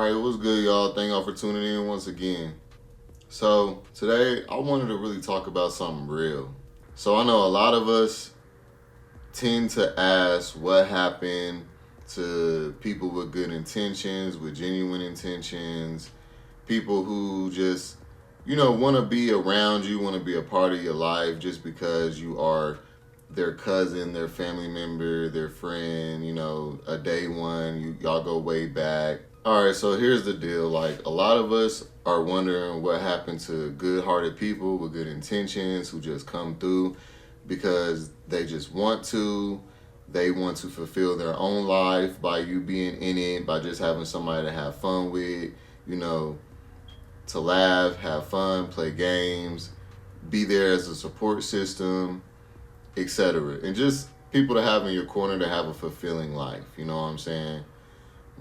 Alright, what's good, y'all? Thank y'all for tuning in once again. So, today I wanted to really talk about something real. So, I know a lot of us tend to ask what happened to people with good intentions, with genuine intentions, people who just, want to be around you, want to be a part of your life just because you are their cousin, their family member, their friend, a day one, y'all go way back. All right, so here's the deal. Like, a lot of us are wondering what happened to good-hearted people with good intentions who just come through because they just want to. They want to fulfill their own life by you being in it, by just having somebody to have fun with, to laugh, have fun, play games, be there as a support system, etc. And just people to have in your corner to have a fulfilling life. You know what I'm saying?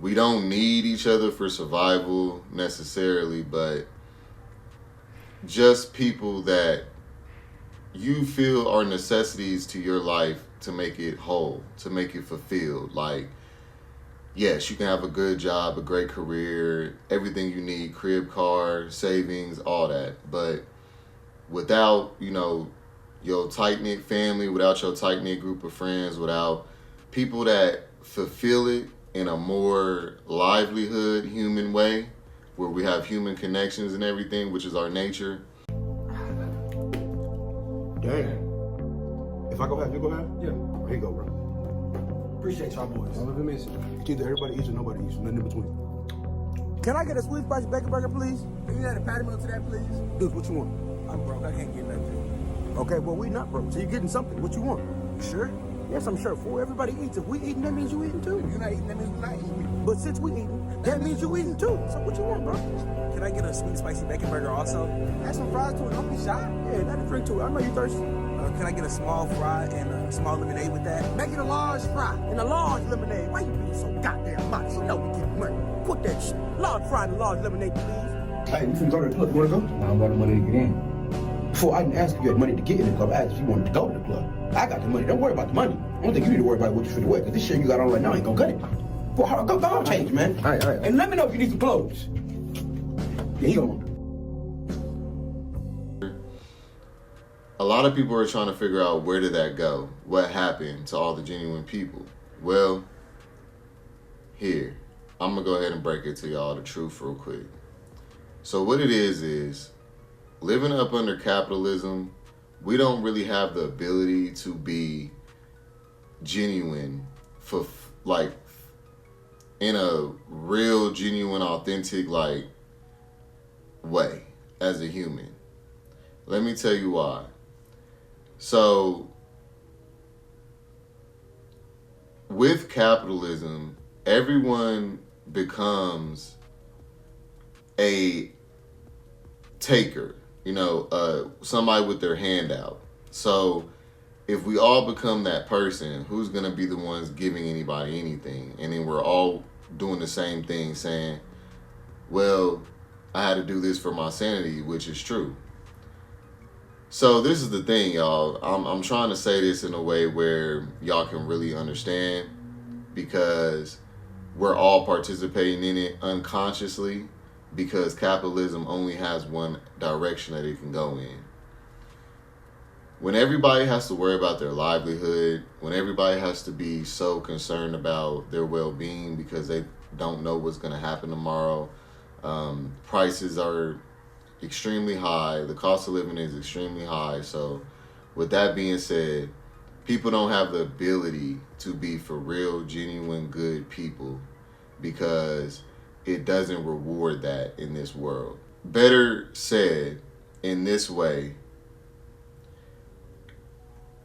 We don't need each other for survival necessarily, but just people that you feel are necessities to your life to make it whole, to make it fulfilled. Like, yes, you can have a good job, a great career, everything you need, crib, car, savings, all that. But without, your tight-knit family, without your tight-knit group of friends, without people that fulfill it in a more livelihood, human way, where we have human connections and everything, which is our nature. Damn. If I go half, you go half? Yeah. Here you go, bro. Appreciate y'all boys. All of it missing. It's either everybody eats or nobody eats, nothing in between. Can I get a sweet spicy bacon burger, please? Can you add a patty melt to that, please? Dude, what you want? I'm broke. I can't get nothing. Okay, well, we not broke, so you're getting something. What you want? Sure? Yes, I'm sure. Fool, everybody eats. If we eating, that means you eating too. You're not eating, that means you're not eating. But since we eating, that means you eating too. So what you want, bro? Can I get a sweet spicy bacon burger also? Add some fries to it. Don't be shy. Yeah, not a drink to it. I know you thirsty. Can I get a small fry and a small lemonade with that? Make it a large fry and a large lemonade. Why you being so goddamn modest? You know we get money. Quit that shit. Large fry and a large lemonade, please. Hey, you finna go to the club. You wanna go? I don't got the money to get in. Before I didn't ask if you had money to get in the club, I asked if you wanted to go to the club. I got the money. Don't worry about the money. I don't think you need to worry about what you finna wear, because this shit you got on right now ain't gonna cut it. Well, go on, change, man. All right. And let me know if you need some clothes. Yeah, he gonna. A lot of people are trying to figure out, where did that go? What happened to all the genuine people? Well, here, I'm gonna go ahead and break it to y'all, the truth real quick. So what it is living up under capitalism, we don't really have the ability to be genuine for in a real, genuine, authentic way as a human. Let me tell you why. So with capitalism, everyone becomes a taker, somebody with their hand out. So if we all become that person, who's going to be the ones giving anybody anything? And then we're all doing the same thing, saying, well, I had to do this for my sanity, which is true. So this is the thing, y'all. I'm trying to say this in a way where y'all can really understand, because we're all participating in it unconsciously, because capitalism only has one direction that it can go in. When everybody has to worry about their livelihood, when everybody has to be so concerned about their well-being because they don't know what's going to happen tomorrow, prices are extremely high, the cost of living is extremely high. So with that being said, people don't have the ability to be for real, genuine, good people, because it doesn't reward that in this world. Better said, in this way,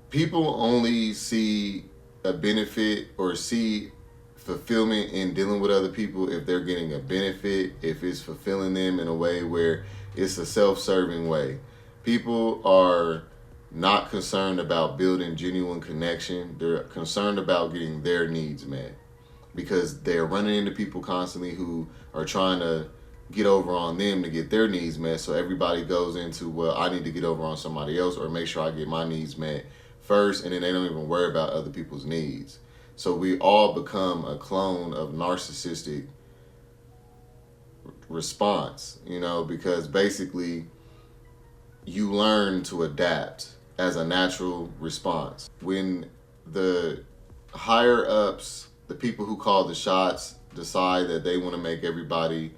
people only see a benefit or see fulfillment in dealing with other people if they're getting a benefit, if it's fulfilling them in a way where it's a self-serving way. People are not concerned about building genuine connection. They're concerned about getting their needs met, because they're running into people constantly who are trying to get over on them to get their needs met. So everybody goes into, well, I need to get over on somebody else or make sure I get my needs met first, and then they don't even worry about other people's needs. So we all become a clone of narcissistic response, because basically you learn to adapt as a natural response. When the higher ups, the people who call the shots, decide that they want to make everybody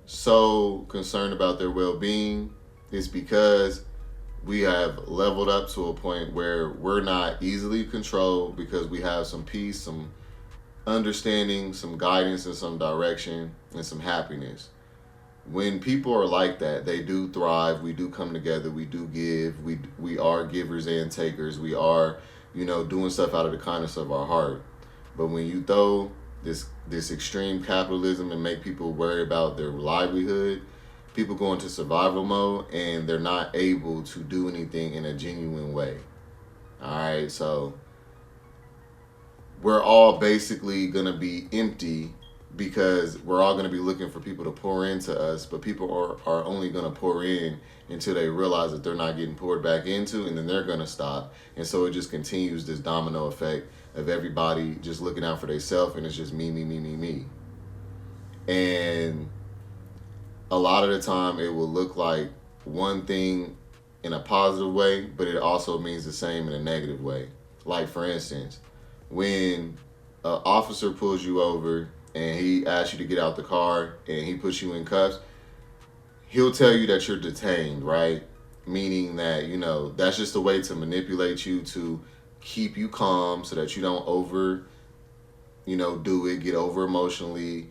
so concerned about their well-being, it's because we have leveled up to a point where we're not easily controlled, because we have some peace, some understanding, some guidance, and some direction, and some happiness. When people are like that, they do thrive. We do come together. We do give. We are givers and takers. We are, doing stuff out of the kindness of our heart. But when you throw this extreme capitalism and make people worry about their livelihood, people go into survival mode and they're not able to do anything in a genuine way. All right, so we're all basically gonna be empty, because we're all going to be looking for people to pour into us, but people are only going to pour in until they realize that they're not getting poured back into, and then they're going to stop. And so it just continues this domino effect of everybody just looking out for themselves, and it's just me, me, me, me, me. And a lot of the time it will look like one thing in a positive way, but it also means the same in a negative way. Like, for instance, when an officer pulls you over and he asks you to get out the car and he puts you in cuffs, he'll tell you that you're detained, right? Meaning that, that's just a way to manipulate you, to keep you calm so that you don't do it, get over emotionally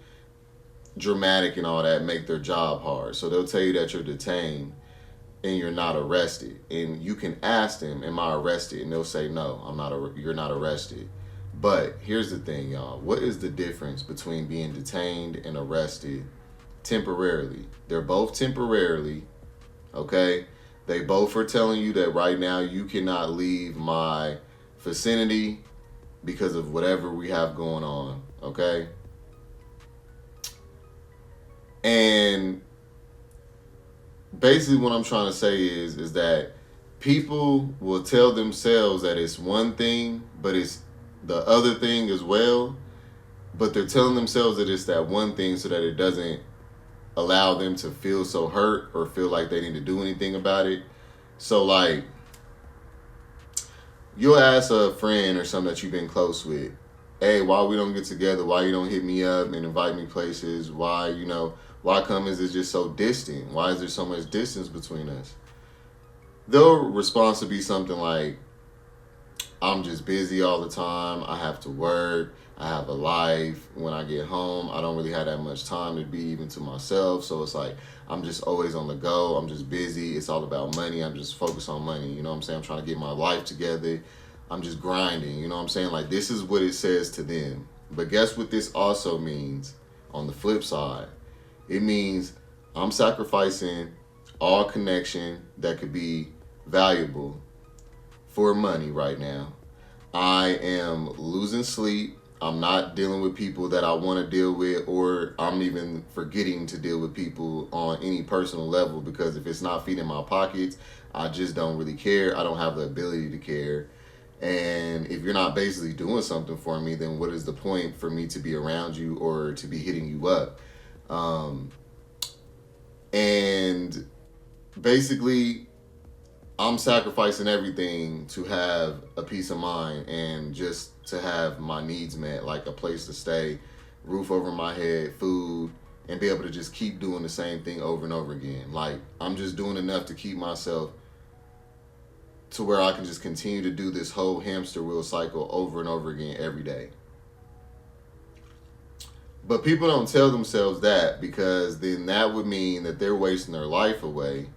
dramatic and all that, make their job hard. So they'll tell you that you're detained and you're not arrested. And you can ask them, am I arrested? And they'll say, no, you're not arrested. But here's the thing, y'all. What is the difference between being detained and arrested temporarily? They're both temporarily, okay? They both are telling you that right now you cannot leave my vicinity because of whatever we have going on, okay? And basically what I'm trying to say is that people will tell themselves that it's one thing, but it's the other thing as well, but they're telling themselves that it's that one thing so that it doesn't allow them to feel so hurt or feel like they need to do anything about it. So, like, you'll ask a friend or something that you've been close with, hey, why we don't get together? Why you don't hit me up and invite me places? Why come is it just so distant? Why is there so much distance between us? Their response would be something like, I'm just busy all the time. I have to work. I have a life. When I get home, I don't really have that much time to be even to myself. So it's like, I'm just always on the go. I'm just busy. It's all about money. I'm just focused on money. You know what I'm saying? I'm trying to get my life together. I'm just grinding. You know what I'm saying? Like, this is what it says to them. But guess what this also means on the flip side? It means I'm sacrificing all connection that could be valuable for money right now. I am losing sleep. I'm not dealing with people that I want to deal with, or I'm even forgetting to deal with people on any personal level, because if it's not feeding my pockets, I just don't really care. I don't have the ability to care. And if you're not basically doing something for me, then what is the point for me to be around you or to be hitting you up? And basically, I'm sacrificing everything to have a peace of mind and just to have my needs met, like a place to stay, roof over my head, food, and be able to just keep doing the same thing over and over again. Like, I'm just doing enough to keep myself to where I can just continue to do this whole hamster wheel cycle over and over again every day. But people don't tell themselves that, because then that would mean that they're wasting their life away.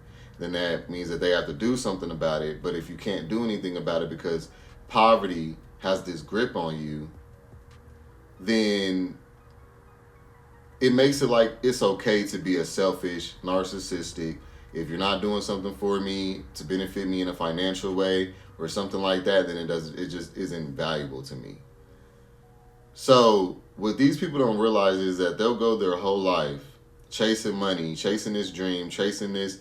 Then that means that they have to do something about it. But if you can't do anything about it because poverty has this grip on you, then it makes it like it's okay to be a selfish, narcissistic. If you're not doing something for me to benefit me in a financial way or something like that, then it just isn't valuable to me. So what these people don't realize is that they'll go their whole life chasing money, chasing this dream, chasing this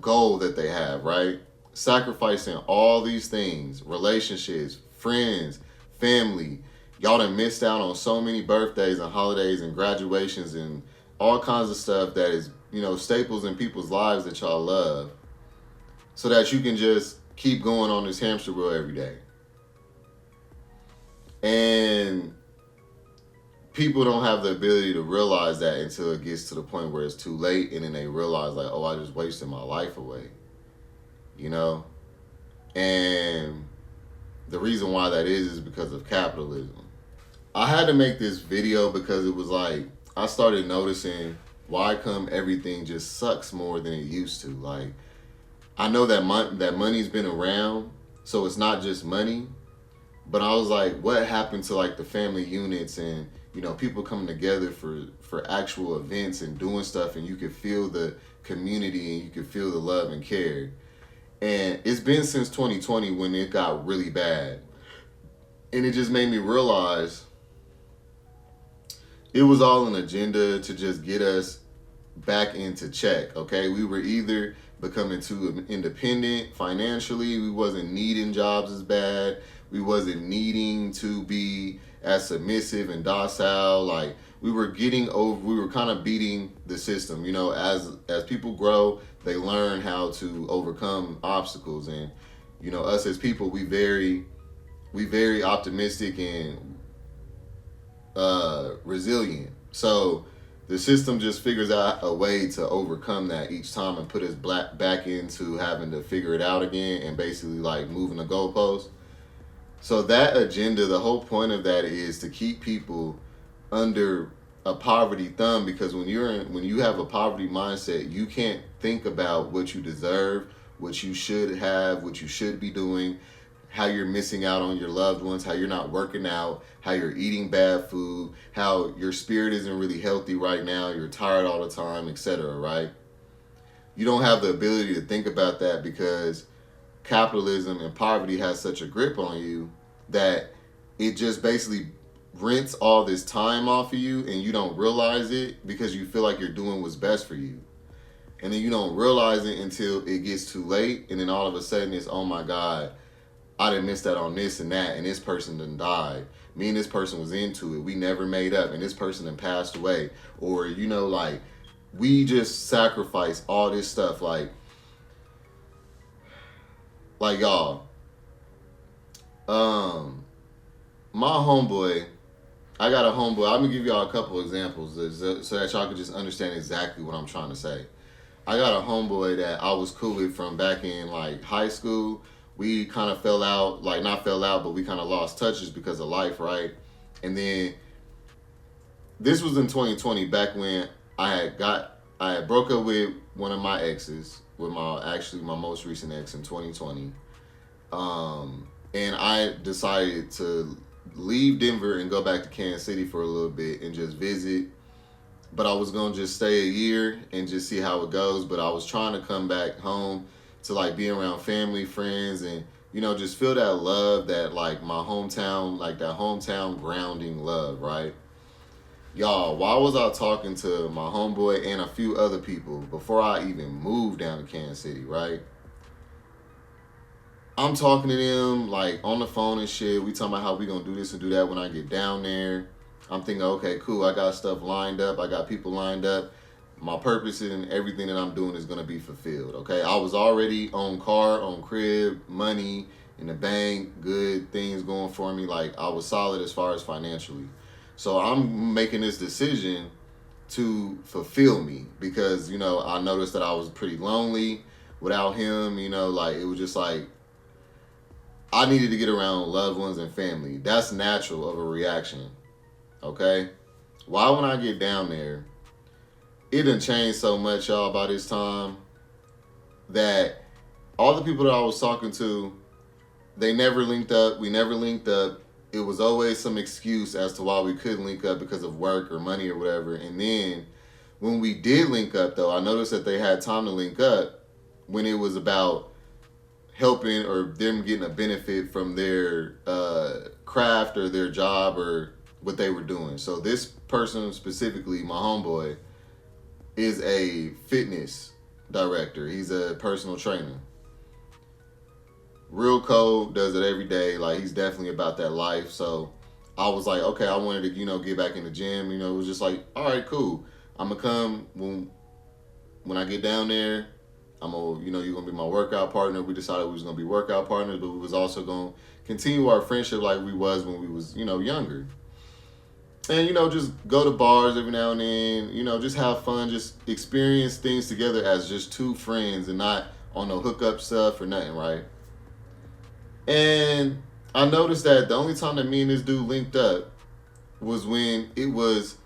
goal that they have, right? Sacrificing all these things, relationships, friends, family. Y'all done missed out on so many birthdays and holidays and graduations and all kinds of stuff that is, staples in people's lives that y'all love, so that you can just keep going on this hamster wheel every day. And people don't have the ability to realize that until it gets to the point where it's too late, and then they realize, like, oh, I just wasted my life away. And the reason why that is because of capitalism. I had to make this video because it was like, I started noticing why come everything just sucks more than it used to. Like, I know that money's been around, so it's not just money, but I was like, what happened to like the family units and, people coming together for actual events and doing stuff, and you could feel the community and you could feel the love and care. And it's been since 2020 when it got really bad. And it just made me realize it was all an agenda to just get us back into check, okay? We were either becoming too independent financially, we wasn't needing jobs as bad, we wasn't needing to be as submissive and docile. Like, we were kind of beating the system. As people grow, they learn how to overcome obstacles. And, us as people, we very optimistic and resilient. So the system just figures out a way to overcome that each time and put us back into having to figure it out again and basically like moving the goalpost. So that agenda, the whole point of that is to keep people under a poverty thumb, because when you have a poverty mindset, you can't think about what you deserve, what you should have, what you should be doing, how you're missing out on your loved ones, how you're not working out, how you're eating bad food, how your spirit isn't really healthy right now, you're tired all the time, etc., right? You don't have the ability to think about that because capitalism and poverty has such a grip on you that it just basically rents all this time off of you, and you don't realize it because you feel like you're doing what's best for you. And then you don't realize it until it gets too late, and then all of a sudden it's, oh my God, I done missed out on this and that, and this person done died. Me and this person was into it. We never made up, and this person done passed away. Or, like, we just sacrifice all this stuff. Like y'all, my homeboy, I got a homeboy. I'm gonna give y'all a couple examples so that y'all can just understand exactly what I'm trying to say. I got a homeboy that I was cool with from back in like high school. We kind of fell out, like not fell out, but we kind of lost touches because of life, right? And then this was in 2020, back when I had broke up with one of my exes, with my most recent ex in 2020. And I decided to leave Denver and go back to Kansas City for a little bit and just visit. But I was going to just stay a year and just see how it goes. But I was trying to come back home to like be around family, friends, and, just feel that love, that like my hometown, like that hometown grounding love, right? Y'all, why was I talking to my homeboy and a few other people before I even moved down to Kansas City, right? I'm talking to them like on the phone and shit. We talking about how we gonna do this and do that when I get down there. I'm thinking, okay, cool. I got stuff lined up. I got people lined up. My purpose and everything that I'm doing is gonna be fulfilled. Okay, I was already on car, on crib, money in the bank, good things going for me. Like I was solid as far as financially. So I'm making this decision to fulfill me because, I noticed that I was pretty lonely without him, like it was just like, I needed to get around loved ones and family. That's natural of a reaction, okay? Why when I get down there, it done changed so much, y'all, by this time that all the people that I was talking to, they never linked up. We never linked up. It was always some excuse as to why we couldn't link up because of work or money or whatever. And then when we did link up, though, I noticed that they had time to link up when it was about helping or them getting a benefit from their craft or their job or what they were doing. So this person specifically, my homeboy, is a fitness director. He's a personal trainer. Real cold, does it every day. Like he's definitely about that life. So I was like, okay, I wanted to, get back in the gym. It was just like, all right, cool. I'm gonna come when I get down there. I'm gonna, you're gonna be my workout partner. We decided we was gonna be workout partners, but we was also gonna continue our friendship like we was when we was, younger. And, just go to bars every now and then, just have fun, just experience things together as just two friends and not on no hookup stuff or nothing, right? And I noticed that the only time that me and this dude linked up was when it was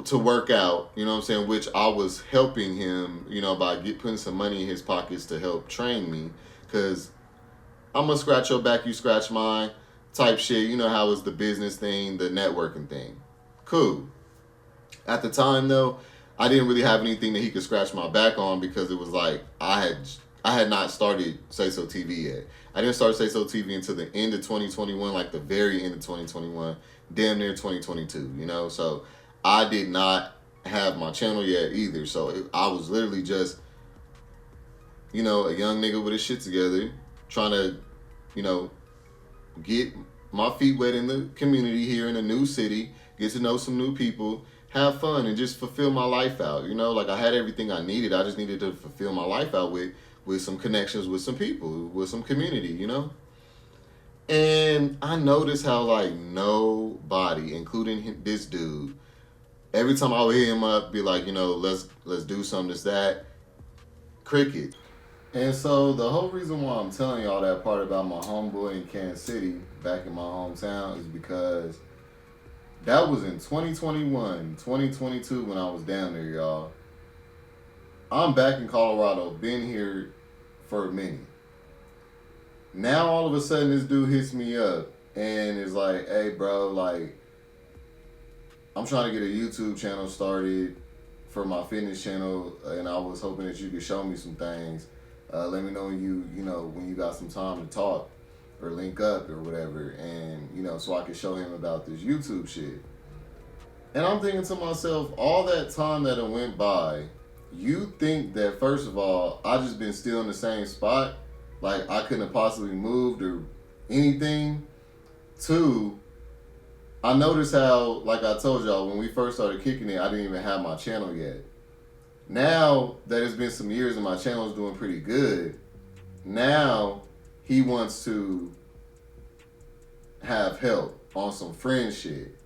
to work out, you know what I'm saying, which I was helping him, by putting some money in his pockets to help train me, because I'm going to scratch your back, you scratch mine type shit. You know how it's the business thing, the networking thing. Cool. At the time, though, I didn't really have anything that he could scratch my back on, because it was like I had not started Say So TV yet. I didn't start Say So TV until the end of 2021, like the very end of 2021, damn near 2022, So I did not have my channel yet either. So I was literally just, a young nigga with his shit together, trying to, get my feet wet in the community here in a new city, get to know some new people, have fun, and just fulfill my life out. Like I had everything I needed. I just needed to fulfill my life out with some connections with some people, with some community, And I noticed how, like, nobody, including this dude, every time I would hit him up, be like, let's do something, this, that, cricket. And so the whole reason why I'm telling y'all that part about my homeboy in Kansas City, back in my hometown, is because that was in 2021, 2022 when I was down there, y'all. I'm back in Colorado, been here for a minute. Now all of a sudden this dude hits me up and is like, hey bro, like, I'm trying to get a YouTube channel started for my fitness channel, and I was hoping that you could show me some things. Let me know when you got some time to talk or link up or whatever, and so I could show him about this YouTube shit. And I'm thinking to myself, all that time that it went by, you think that first of all, I just been still in the same spot, like I couldn't have possibly moved or anything. Two, I noticed how, like I told y'all, when we first started kicking it, I didn't even have my channel yet. Now that it's been some years and my channel is doing pretty good, now he wants to have help on some friend shit.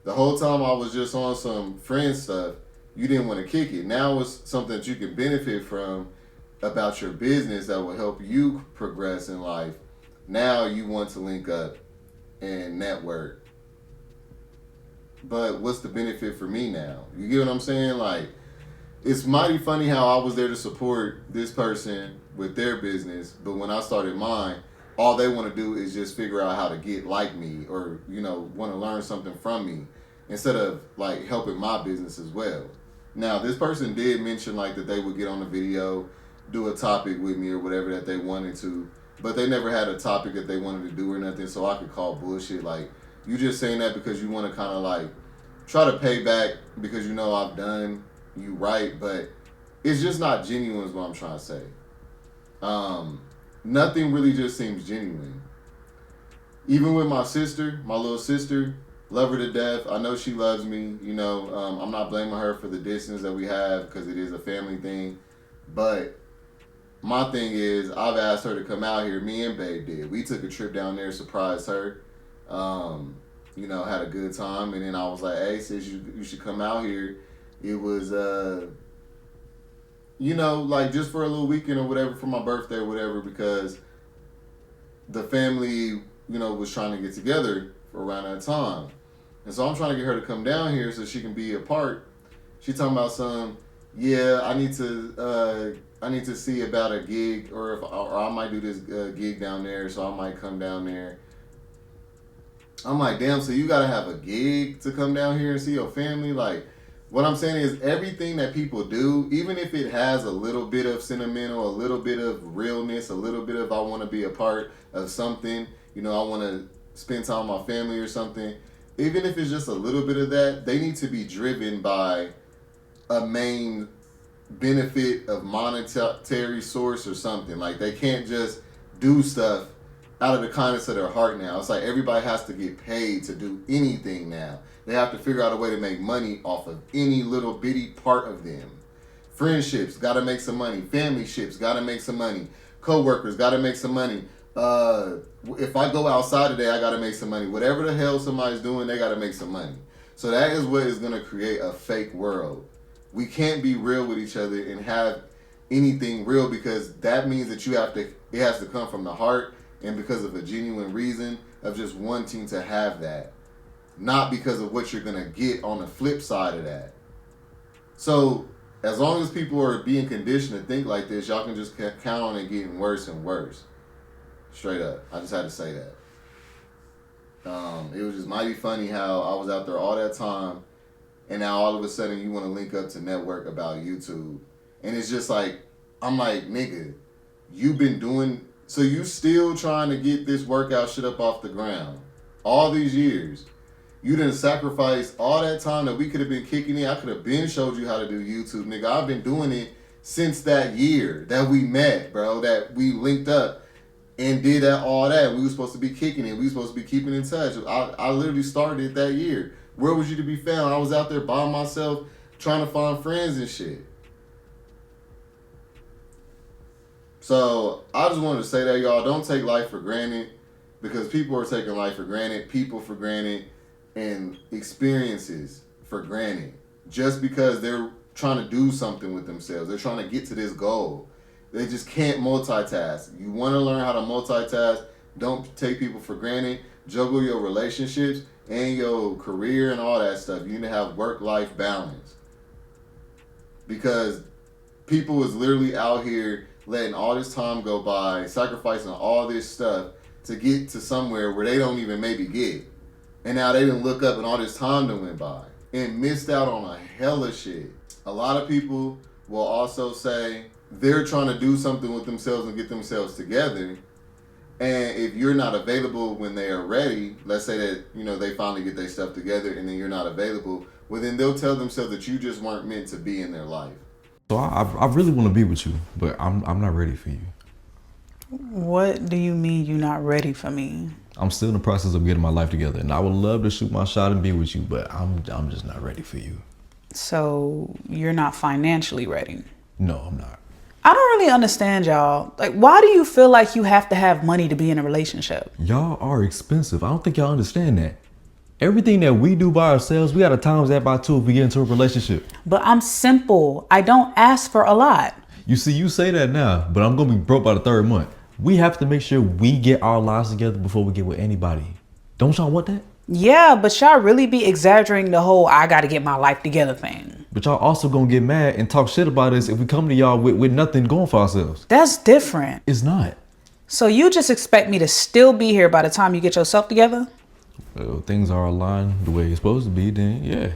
The whole time I was just on some friend stuff, you didn't want to kick it. Now it's something that you can benefit from about your business that will help you progress in life. Now you want to link up and network. But what's the benefit for me now? You get what I'm saying? Like, it's mighty funny how I was there to support this person with their business, but when I started mine, all they want to do is just figure out how to get like me, or want to learn something from me, instead of like helping my business as well. Now, this person did mention like that they would get on the video, do a topic with me or whatever that they wanted to, but they never had a topic that they wanted to do or nothing, so I could call bullshit. Like, you just saying that because you want to kind of like try to pay back because I've done you right, but it's just not genuine is what I'm trying to say. Nothing really just seems genuine. Even with my sister, my little sister, love her to death. I know she loves me. I'm not blaming her for the distance that we have, because it is a family thing. But my thing is, I've asked her to come out here. Me and Babe did. We took a trip down there, surprised her. Had a good time. And then I was like, hey, sis, you should come out here. It was, like just for a little weekend or whatever, for my birthday or whatever, because the family, was trying to get together for around that time. And so I'm trying to get her to come down here so she can be a part. She talking about I need to see about a gig, or I might do this gig down there, so I might come down there. I'm like, damn, so you gotta have a gig to come down here and see your family? Like, what I'm saying is, everything that people do, even if it has a little bit of sentimental, a little bit of realness, a little bit of I want to be a part of something, I want to spend time with my family or something, even if it's just a little bit of that, they need to be driven by a main benefit of monetary source or something. Like, they can't just do stuff out of the kindness of their heart now. It's like everybody has to get paid to do anything now. They have to figure out a way to make money off of any little bitty part of them. Friendships, got to make some money. Family ships, got to make some money. Co-workers, got to make some money. If I go outside today, I got to make some money. Whatever the hell somebody's doing, they got to make some money. So that is what is going to create a fake world. We can't be real with each other and have anything real, because that means that it has to come from the heart and because of a genuine reason of just wanting to have that. Not because of what you're going to get on the flip side of that. So as long as people are being conditioned to think like this, y'all can just count on it getting worse and worse. Straight up. I just had to say that. It was just mighty funny how I was out there all that time, and now all of a sudden you want to link up to network about YouTube. And it's just like, I'm like, nigga, you've been doing, so you still trying to get this workout shit up off the ground. All these years. You didn't sacrifice all that time that we could have been kicking in. I could have been showed you how to do YouTube, nigga. I've been doing it since that year that we met, bro, that we linked up and did all that. We were supposed to be kicking it. We were supposed to be keeping in touch. I literally started it that year. Where was you to be found? I was out there by myself trying to find friends and shit. So I just wanted to say that, y'all, don't take life for granted, because people are taking life for granted, people for granted, and experiences for granted. Just because they're trying to do something with themselves. They're trying to get to this goal. They just can't multitask. You want to learn how to multitask. Don't take people for granted. Juggle your relationships and your career and all that stuff. You need to have work-life balance. Because people is literally out here letting all this time go by, sacrificing all this stuff to get to somewhere where they don't even maybe get. And now they didn't look up and all this time that went by and missed out on a hella shit. A lot of people will also say they're trying to do something with themselves and get themselves together. And if you're not available when they are ready, let's say that, you know, they finally get their stuff together and then you're not available, well, then they'll tell themselves that you just weren't meant to be in their life. So I really want to be with you, but I'm not ready for you. What do you mean you're not ready for me? I'm still in the process of getting my life together, and I would love to shoot my shot and be with you, but I'm just not ready for you. So you're not financially ready? No, I'm not. I don't really understand, y'all. Like, why do you feel like you have to have money to be in a relationship? Y'all are expensive. I don't think y'all understand that. Everything that we do by ourselves, we gotta times that by 2 if we get into a relationship. But I'm simple. I don't ask for a lot. You see, you say that now, but I'm gonna be broke by the 3rd month. We have to make sure we get our lives together before we get with anybody. Don't y'all want that? Yeah, but y'all really be exaggerating the whole I gotta get my life together thing. But y'all also gonna get mad and talk shit about us if we come to y'all with nothing going for ourselves. That's different. It's not. So you just expect me to still be here by the time you get yourself together? Well, things are aligned the way it's supposed to be, then yeah.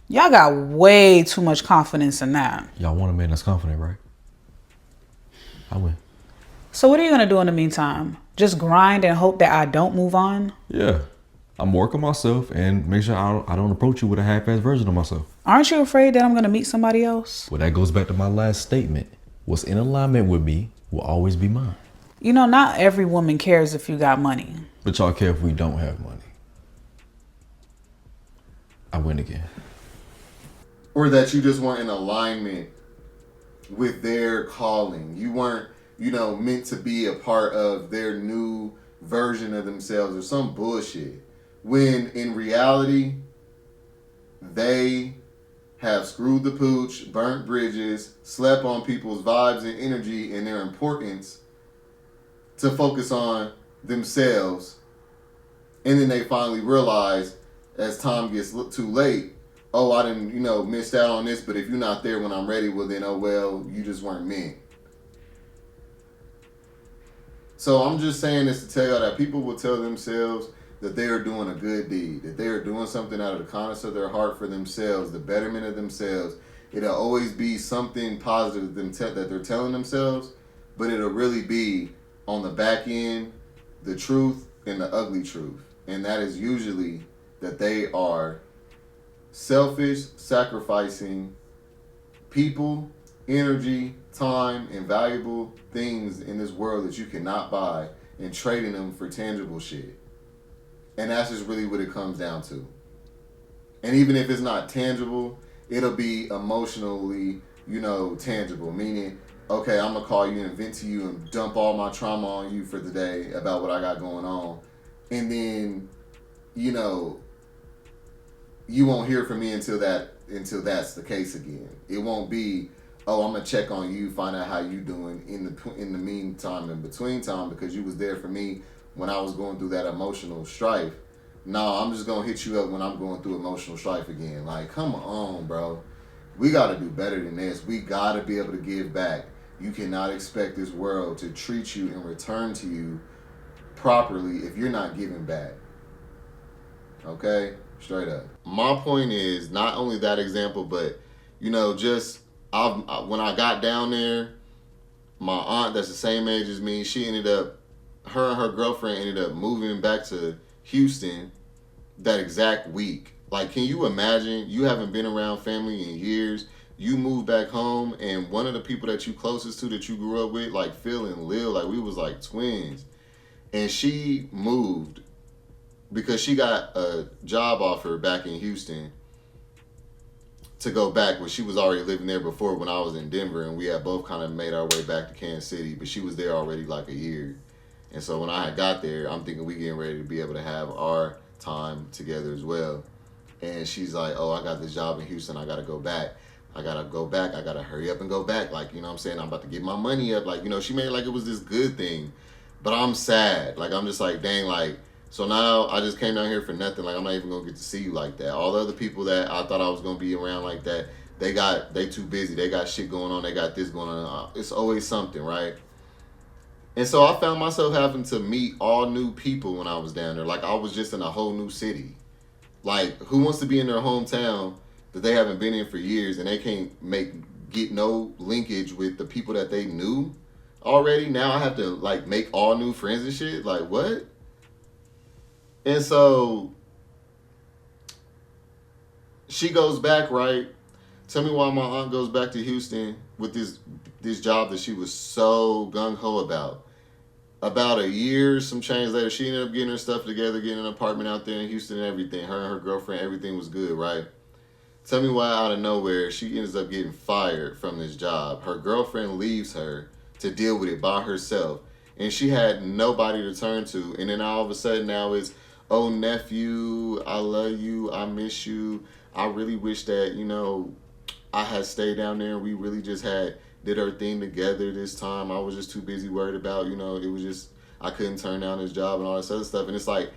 Y'all got way too much confidence in that. Y'all want a man that's confident, right? I win. So what are you gonna do in the meantime? Just grind and hope that I don't move on? Yeah. I'm working myself and make sure I don't approach you with a half-assed version of myself. Aren't you afraid that I'm gonna meet somebody else? Well, that goes back to my last statement. What's in alignment with me will always be mine. You know, not every woman cares if you got money. But y'all care if we don't have money. I win again. Or that you just weren't in alignment with their calling. You weren't, meant to be a part of their new version of themselves or some bullshit. When in reality, they have screwed the pooch, burnt bridges, slept on people's vibes and energy and their importance to focus on themselves. And then they finally realize, as time gets too late, oh, I didn't, missed out on this, but if you're not there when I'm ready, well then, oh well, you just weren't meant. So I'm just saying this to tell y'all that people will tell themselves that they are doing a good deed, that they are doing something out of the kindness of their heart for themselves, the betterment of themselves. It'll always be something positive that they're telling themselves, but it'll really be on the back end, the truth and the ugly truth. And that is usually that they are selfish, sacrificing people, energy, time, and valuable things in this world that you cannot buy and trading them for tangible shit. And that's just really what it comes down to. And even if it's not tangible, it'll be emotionally, tangible. Meaning, okay, I'm gonna call you and vent to you and dump all my trauma on you for the day about what I got going on. And then, you won't hear from me until that's the case again. It won't be, oh, I'm gonna check on you, find out how you doing in the meantime, in between time, because you was there for me when I was going through that emotional strife. No, I'm just gonna hit you up when I'm going through emotional strife again. Like, come on, bro. We gotta do better than this. We gotta be able to give back. You cannot expect this world to treat you and return to you properly if you're not giving back. Okay? Straight up. My point is not only that example, but when I got down there, my aunt that's the same age as me, her and her girlfriend ended up moving back to Houston that exact week. Like, can you imagine? You haven't been around family in years. You move back home, and one of the people that you closest to that you grew up with, like Phil and Lil, like we was like twins. And she moved because she got a job offer back in Houston to go back, but she was already living there before when I was in Denver, and we had both kind of made our way back to Kansas City, but she was there already like a year. And so when I had got there, I'm thinking we getting ready to be able to have our time together as well. And she's like, oh, I got this job in Houston. I got to go back. I got to hurry up and go back. Like, you know what I'm saying? I'm about to get my money up. Like, she made it like it was this good thing. But I'm sad. Like, I'm just like, dang, like, so now I just came down here for nothing. Like, I'm not even going to get to see you like that. All the other people that I thought I was going to be around like that, they too busy. They got shit going on. They got this going on. It's always something, right? And so I found myself having to meet all new people when I was down there. Like, I was just in a whole new city. Like, who wants to be in their hometown that they haven't been in for years and they can't get no linkage with the people that they knew already? Now I have to, like, make all new friends and shit? Like, what? And so she goes back, right? Tell me why my aunt goes back to Houston with this job that she was so gung-ho about. About a year, some change later, she ended up getting her stuff together, getting an apartment out there in Houston and everything. Her and her girlfriend, everything was good, right? Tell me why out of nowhere she ends up getting fired from this job. Her girlfriend leaves her to deal with it by herself. And she had nobody to turn to. And then all of a sudden now it's, oh, nephew, I love you, I miss you. I really wish that, I had stayed down there and we really just did our thing together this time. I was just too busy worried about, it was just, I couldn't turn down this job and all this other stuff. And it's like,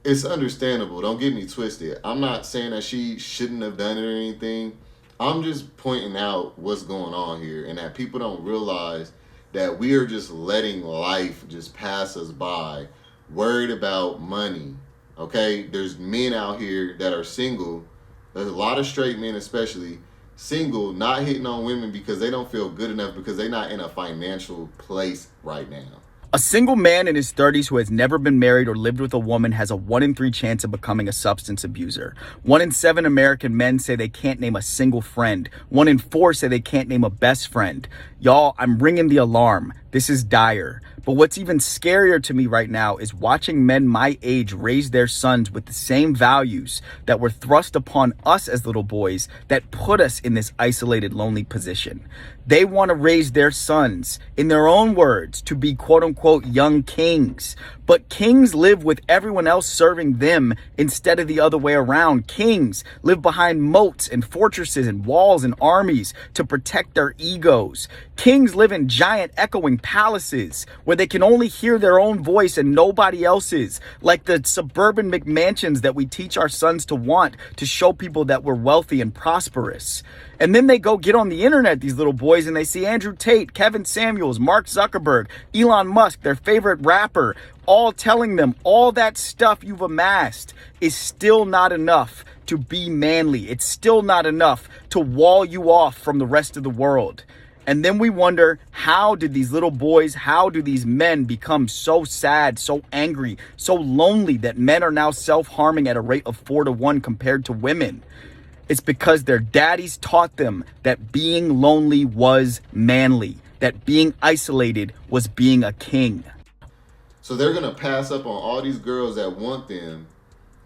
it's understandable. Don't get me twisted. I'm not saying that she shouldn't have done it or anything. I'm just pointing out what's going on here and that people don't realize that we are just letting life just pass us by, worried about money. Okay? There's men out here that are single. There's a lot of straight men especially single, not hitting on women because they don't feel good enough because they're not in a financial place right now. A single man in his 30s who has never been married or lived with a woman has a 1 in 3 chance of becoming a substance abuser. 1 in 7 American men say they can't name a single friend. 1 in 4 say they can't name a best friend. Y'all, I'm ringing the alarm. This is dire. But what's even scarier to me right now is watching men my age raise their sons with the same values that were thrust upon us as little boys that put us in this isolated, lonely position. They want to raise their sons, in their own words, to be quote unquote young kings. But kings live with everyone else serving them instead of the other way around. Kings live behind moats and fortresses and walls and armies to protect their egos. Kings live in giant echoing palaces where they can only hear their own voice and nobody else's, like the suburban McMansions that we teach our sons to want to show people that we're wealthy and prosperous. And then they go get on the internet, these little boys, and they see Andrew Tate, Kevin Samuels, Mark Zuckerberg, Elon Musk, their favorite rapper, all telling them all that stuff you've amassed is still not enough to be manly. It's still not enough to wall you off from the rest of the world. And then we wonder, how did these little boys, how do these men become so sad, so angry, so lonely that men are now self-harming at a rate of 4 to 1 compared to women? It's because their daddies taught them that being lonely was manly, that being isolated was being a king. So they're gonna pass up on all these girls that want them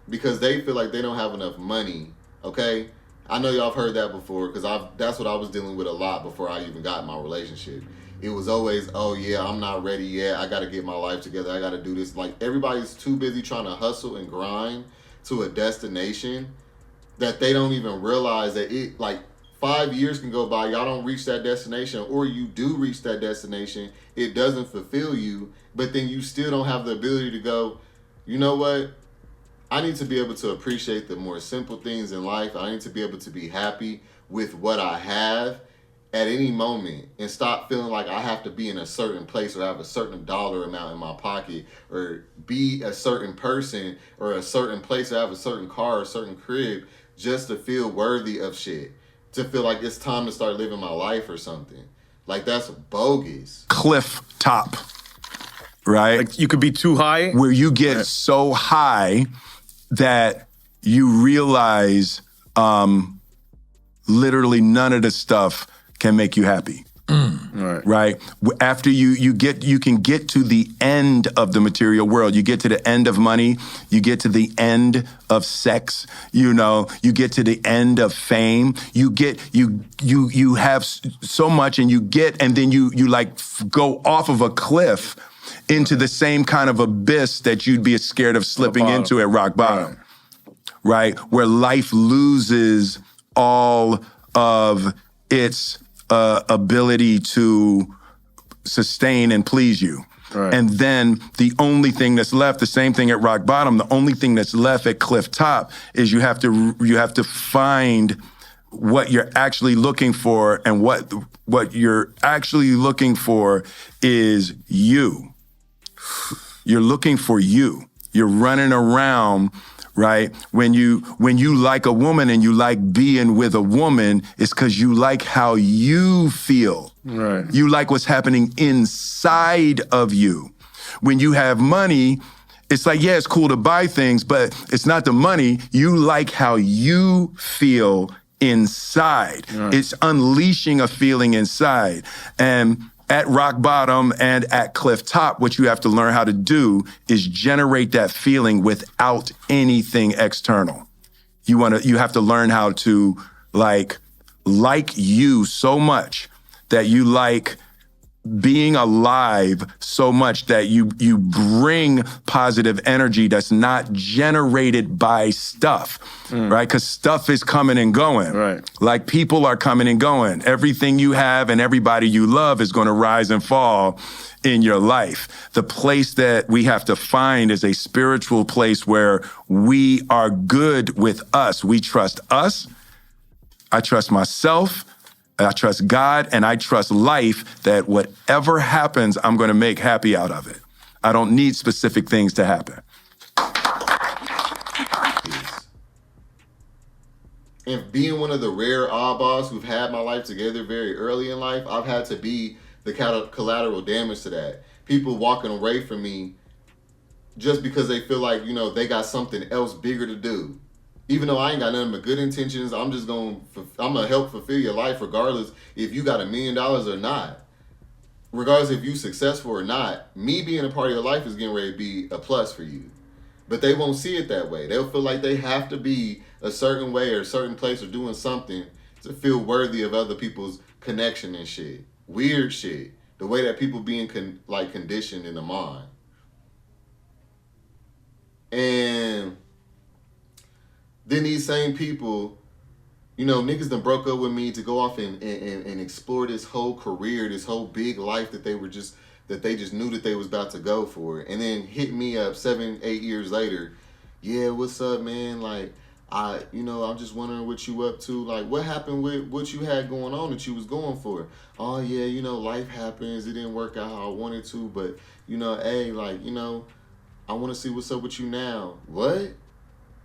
because they feel like they don't have enough money. Okay, I know y'all have heard that before because that's what I was dealing with a lot before I even got in my relationship. It was always, oh yeah, I'm not ready yet. I got to get my life together. I got to do this. Like everybody's too busy trying to hustle and grind to a destination that they don't even realize that it, like 5 years can go by, y'all don't reach that destination, or you do reach that destination, it doesn't fulfill you, but then you still don't have the ability to go, you know what? I need to be able to appreciate the more simple things in life. I need to be able to be happy with what I have at any moment and stop feeling like I have to be in a certain place or have a certain dollar amount in my pocket or be a certain person or a certain place or have a certain car or a certain crib just to feel worthy of shit, to feel like it's time to start living my life or something. Like that's bogus. Cliff top, right? Like you could be too high. Where you get so high that you realize literally none of the stuff can make you happy. Right? After you can get to the end of the material world. You get to the end of money. You get to the end of sex. You know, you get to the end of fame. You have so much, and then you like go off of a cliff into the same kind of abyss that you'd be scared of slipping into at rock bottom. Right? Where life loses all of its ability to sustain and please you. Right. And then the only thing that's left, the same thing at rock bottom, the only thing that's left at cliff top is you have to find what you're actually looking for, and what you're actually looking for is you. You're looking for you. You're running around, right? When you like a woman and you like being with a woman, it's because you like how you feel. Right. You like what's happening inside of you. When you have money, it's like, yeah, it's cool to buy things, but it's not the money. You like how you feel inside. Right. It's unleashing a feeling inside. And at rock bottom and at cliff top, what you have to learn how to do is generate that feeling without anything external. You have to learn how to like you so much that you like being alive so much that you bring positive energy that's not generated by stuff, right? Because stuff is coming and going. Right. Like people are coming and going. Everything you have and everybody you love is going to rise and fall in your life. The place that we have to find is a spiritual place where we are good with us. We trust us. I trust myself. I trust God, and I trust life that whatever happens, I'm going to make happy out of it. I don't need specific things to happen. And being one of the rare oddballs who've had my life together very early in life, I've had to be the collateral damage to that. People walking away from me just because they feel like, they got something else bigger to do. Even though I ain't got nothing but good intentions, I'm gonna help fulfill your life regardless if you got $1 million or not. Regardless if you successful or not, me being a part of your life is getting ready to be a plus for you. But they won't see it that way. They'll feel like they have to be a certain way or a certain place or doing something to feel worthy of other people's connection and shit. Weird shit. The way that people being conditioned in the mind. And then these same people, niggas done broke up with me to go off and explore this whole career, this whole big life that they just knew that they was about to go for. And then hit me up 7-8 years later. Yeah, what's up, man? Like, I'm just wondering what you up to. Like, what happened with what you had going on that you was going for? Oh, yeah, life happens. It didn't work out how I wanted to. But, hey, like, I want to see what's up with you now. What?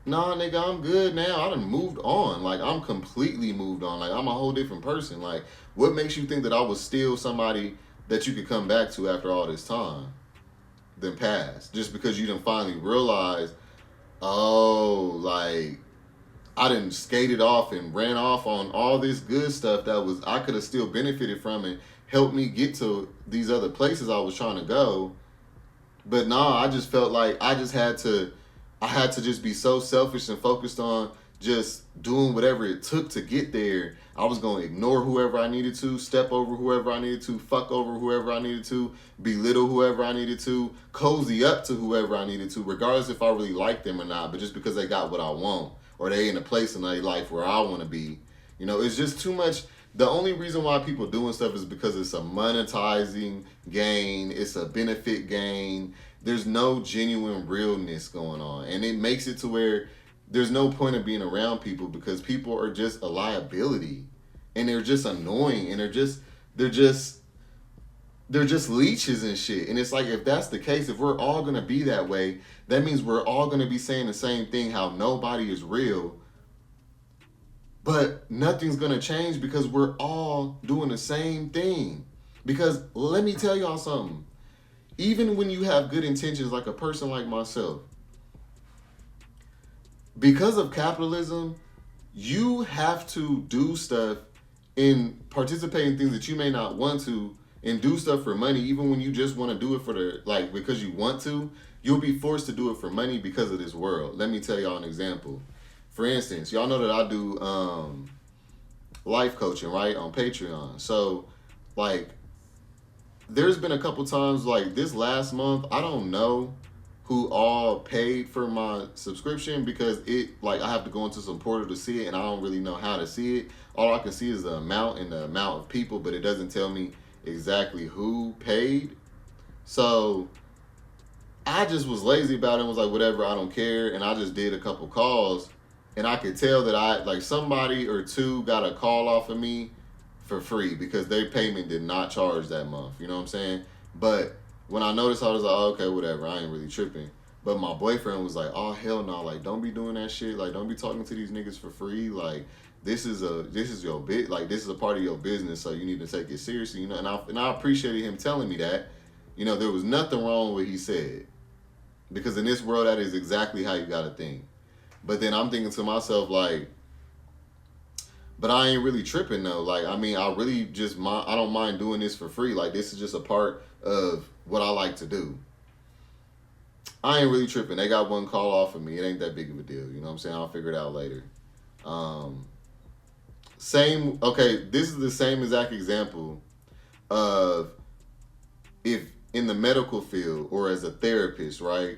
Nah, nigga, I'm good now. I done moved on. Like, I'm completely moved on. Like, I'm a whole different person. Like, what makes you think that I was still somebody that you could come back to after all this time? Then pass. Just because you done finally realized, oh, like, I done skated off and ran off on all this good stuff that I could have still benefited from and helped me get to these other places I was trying to go. But nah, I just felt like I had to just be so selfish and focused on just doing whatever it took to get there. I was going to ignore whoever I needed to, step over whoever I needed to, fuck over whoever I needed to, belittle whoever I needed to, cozy up to whoever I needed to, regardless if I really like them or not, but just because they got what I want or they in a place in their life where I want to be. You know, it's just too much. The only reason why people doing stuff is because it's a monetizing gain. It's a benefit gain. There's no genuine realness going on. And it makes it to where there's no point of being around people because people are just a liability. And they're just annoying. And they're just leeches and shit. And it's like, if that's the case, if we're all going to be that way, that means we're all going to be saying the same thing, how nobody is real. But nothing's going to change because we're all doing the same thing. Because let me tell y'all something. Even when you have good intentions, like a person like myself, because of capitalism, you have to do stuff and participate in things that you may not want to and do stuff for money. Even when you just want to do it for because you want to, you'll be forced to do it for money because of this world. Let me tell y'all an example. For instance, y'all know that I do life coaching, right, on Patreon. So, like, there's been a couple times, like this last month, I don't know who all paid for my subscription because I have to go into some portal to see it, and I don't really know how to see it. All I can see is the amount and the amount of people, but it doesn't tell me exactly who paid. So I just was lazy about it and was like, whatever, I don't care. And I just did a couple calls. And I could tell that somebody or two got a call off of me for free because their payment did not charge that month. You know what I'm saying? But when I noticed, I was like, oh, okay, whatever. I ain't really tripping. But my boyfriend was like, oh, hell no. Like, don't be doing that shit. Like, don't be talking to these niggas for free. Like, this is your bit. Like, this is a part of your business. So you need to take it seriously. You know, and I appreciated him telling me that. You know, there was nothing wrong with what he said. Because in this world, that is exactly how you got to think. But then I'm thinking to myself, like, but I ain't really tripping, though. Like, I mean, I really just, I don't mind doing this for free. Like, this is just a part of what I like to do. I ain't really tripping. They got one call off of me. It ain't that big of a deal. You know what I'm saying? I'll figure it out later. This is the same exact example of if in the medical field or as a therapist, right?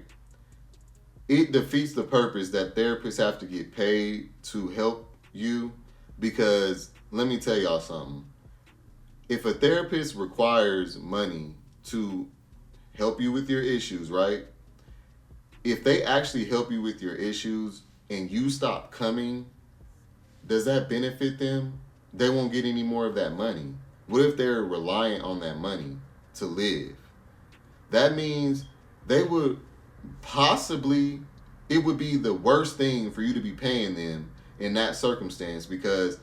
It defeats the purpose that therapists have to get paid to help you because let me tell y'all something. If a therapist requires money to help you with your issues, right? If they actually help you with your issues and you stop coming, does that benefit them? They won't get any more of that money. What if they're reliant on that money to live? That means they would possibly, it would be the worst thing for you to be paying them in that circumstance because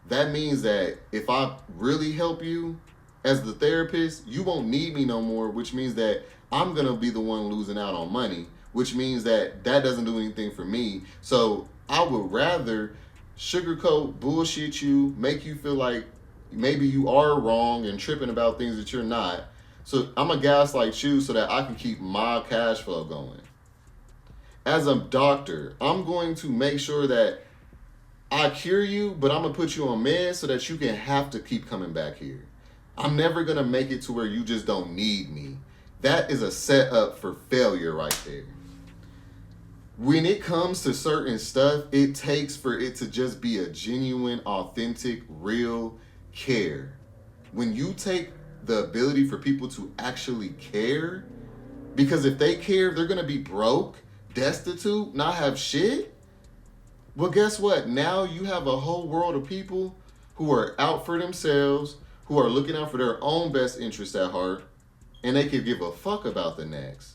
that means that if I really help you as the therapist, you won't need me no more, which means that I'm going to be the one losing out on money, which means that doesn't do anything for me. So I would rather sugarcoat, bullshit you, make you feel like maybe you are wrong and tripping about things that you're not. So I'm a gaslight you so that I can keep my cash flow going. As a doctor, I'm going to make sure that I cure you, but I'm going to put you on meds so that you can have to keep coming back here. I'm never going to make it to where you just don't need me. That is a setup for failure right there. When it comes to certain stuff, it takes for it to just be a genuine, authentic, real care. When you take the ability for people to actually care, because if they care, they're going to be broke, destitute, not have shit. Well, guess what? Now you have a whole world of people who are out for themselves, who are looking out for their own best interests at heart, and they could give a fuck about the next.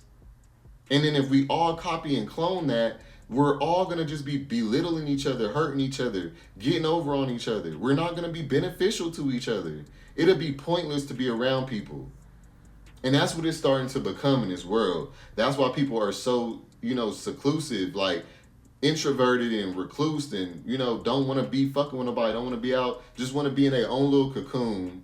And then if we all copy and clone that, we're all going to just be belittling each other, hurting each other, getting over on each other. We're not going to be beneficial to each other. It'll be pointless to be around people. And that's what it's starting to become in this world. That's why people are so, seclusive, like introverted and recluse and, don't want to be fucking with nobody, don't want to be out, just want to be in their own little cocoon,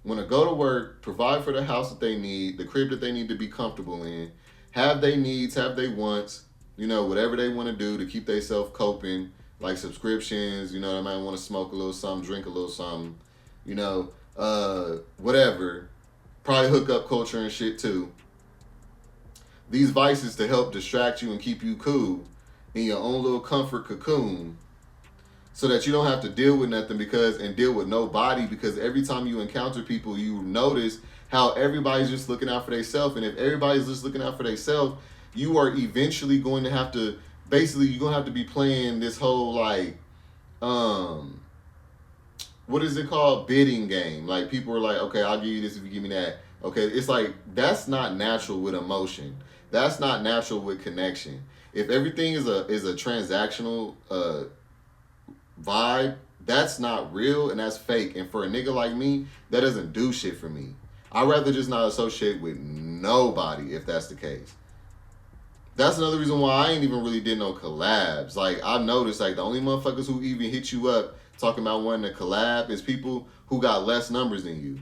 want to go to work, provide for the house that they need, the crib that they need to be comfortable in, have their needs, have their wants, you know, whatever they want to do to keep themselves coping, like subscriptions, you know, they might want to smoke a little something, drink a little something, you know, whatever. Probably hookup culture and shit too. These vices to help distract you and keep you cool in your own little comfort cocoon, so that you don't have to deal with nothing and deal with nobody, because every time you encounter people, you notice how everybody's just looking out for themselves. And if everybody's just looking out for themselves, you are eventually going to have to, basically, you're going to have to be playing this whole, like, what is it called? Bidding game. Like, people are like, okay, I'll give you this if you give me that. Okay, it's like, that's not natural with emotion. That's not natural with connection. If everything is a transactional vibe, that's not real and that's fake. And for a nigga like me, that doesn't do shit for me. I'd rather just not associate with nobody if that's the case. That's another reason why I ain't even really did no collabs. Like, I've noticed, like, the only motherfuckers who even hit you up talking about wanting to collab is people who got less numbers than you.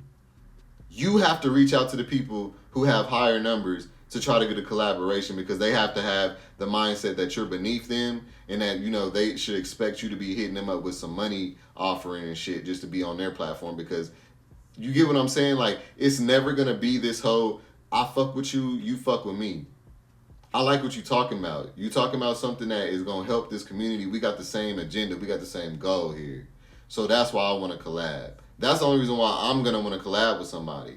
You have to reach out to the people who have higher numbers to try to get a collaboration, because they have to have the mindset that you're beneath them and that, you know, they should expect you to be hitting them up with some money offering and shit just to be on their platform. Because you get what I'm saying? Like, it's never going to be this whole, I fuck with you, you fuck with me. I like what you're talking about. You talking about something that is going to help this community. We got the same agenda. We got the same goal here. So that's why I want to collab. That's the only reason why I'm going to want to collab with somebody.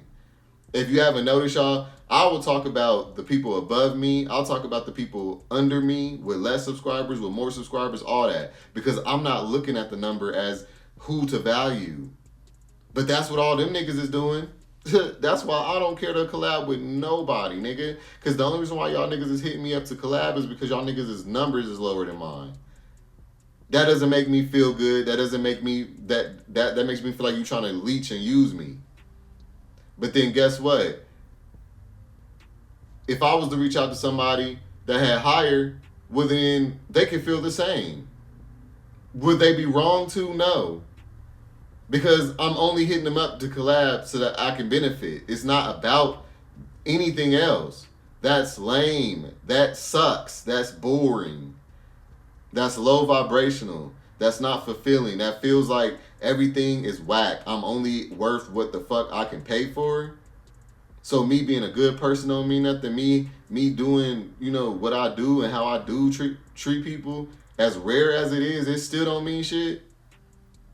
If you haven't noticed, y'all, I will talk about the people above me. I'll talk about the people under me with less subscribers, with more subscribers, all that. Because I'm not looking at the number as who to value. But that's what all them niggas is doing. That's why I don't care to collab with nobody, nigga. Because the only reason why y'all niggas is hitting me up to collab is because y'all niggas' numbers is lower than mine. That doesn't make me feel good. That doesn't make me, that makes me feel like you trying to leech and use me. But then guess what? If I was to reach out to somebody that had higher, well then they can feel the same. Would they be wrong to? No. Because I'm only hitting them up to collab so that I can benefit. It's not about anything else. That's lame. That sucks. That's boring. That's low vibrational. That's not fulfilling. That feels like everything is whack. I'm only worth what the fuck I can pay for. So me being a good person don't mean nothing. Me doing, you know, what I do and how I do treat people, as rare as it is, it still don't mean shit.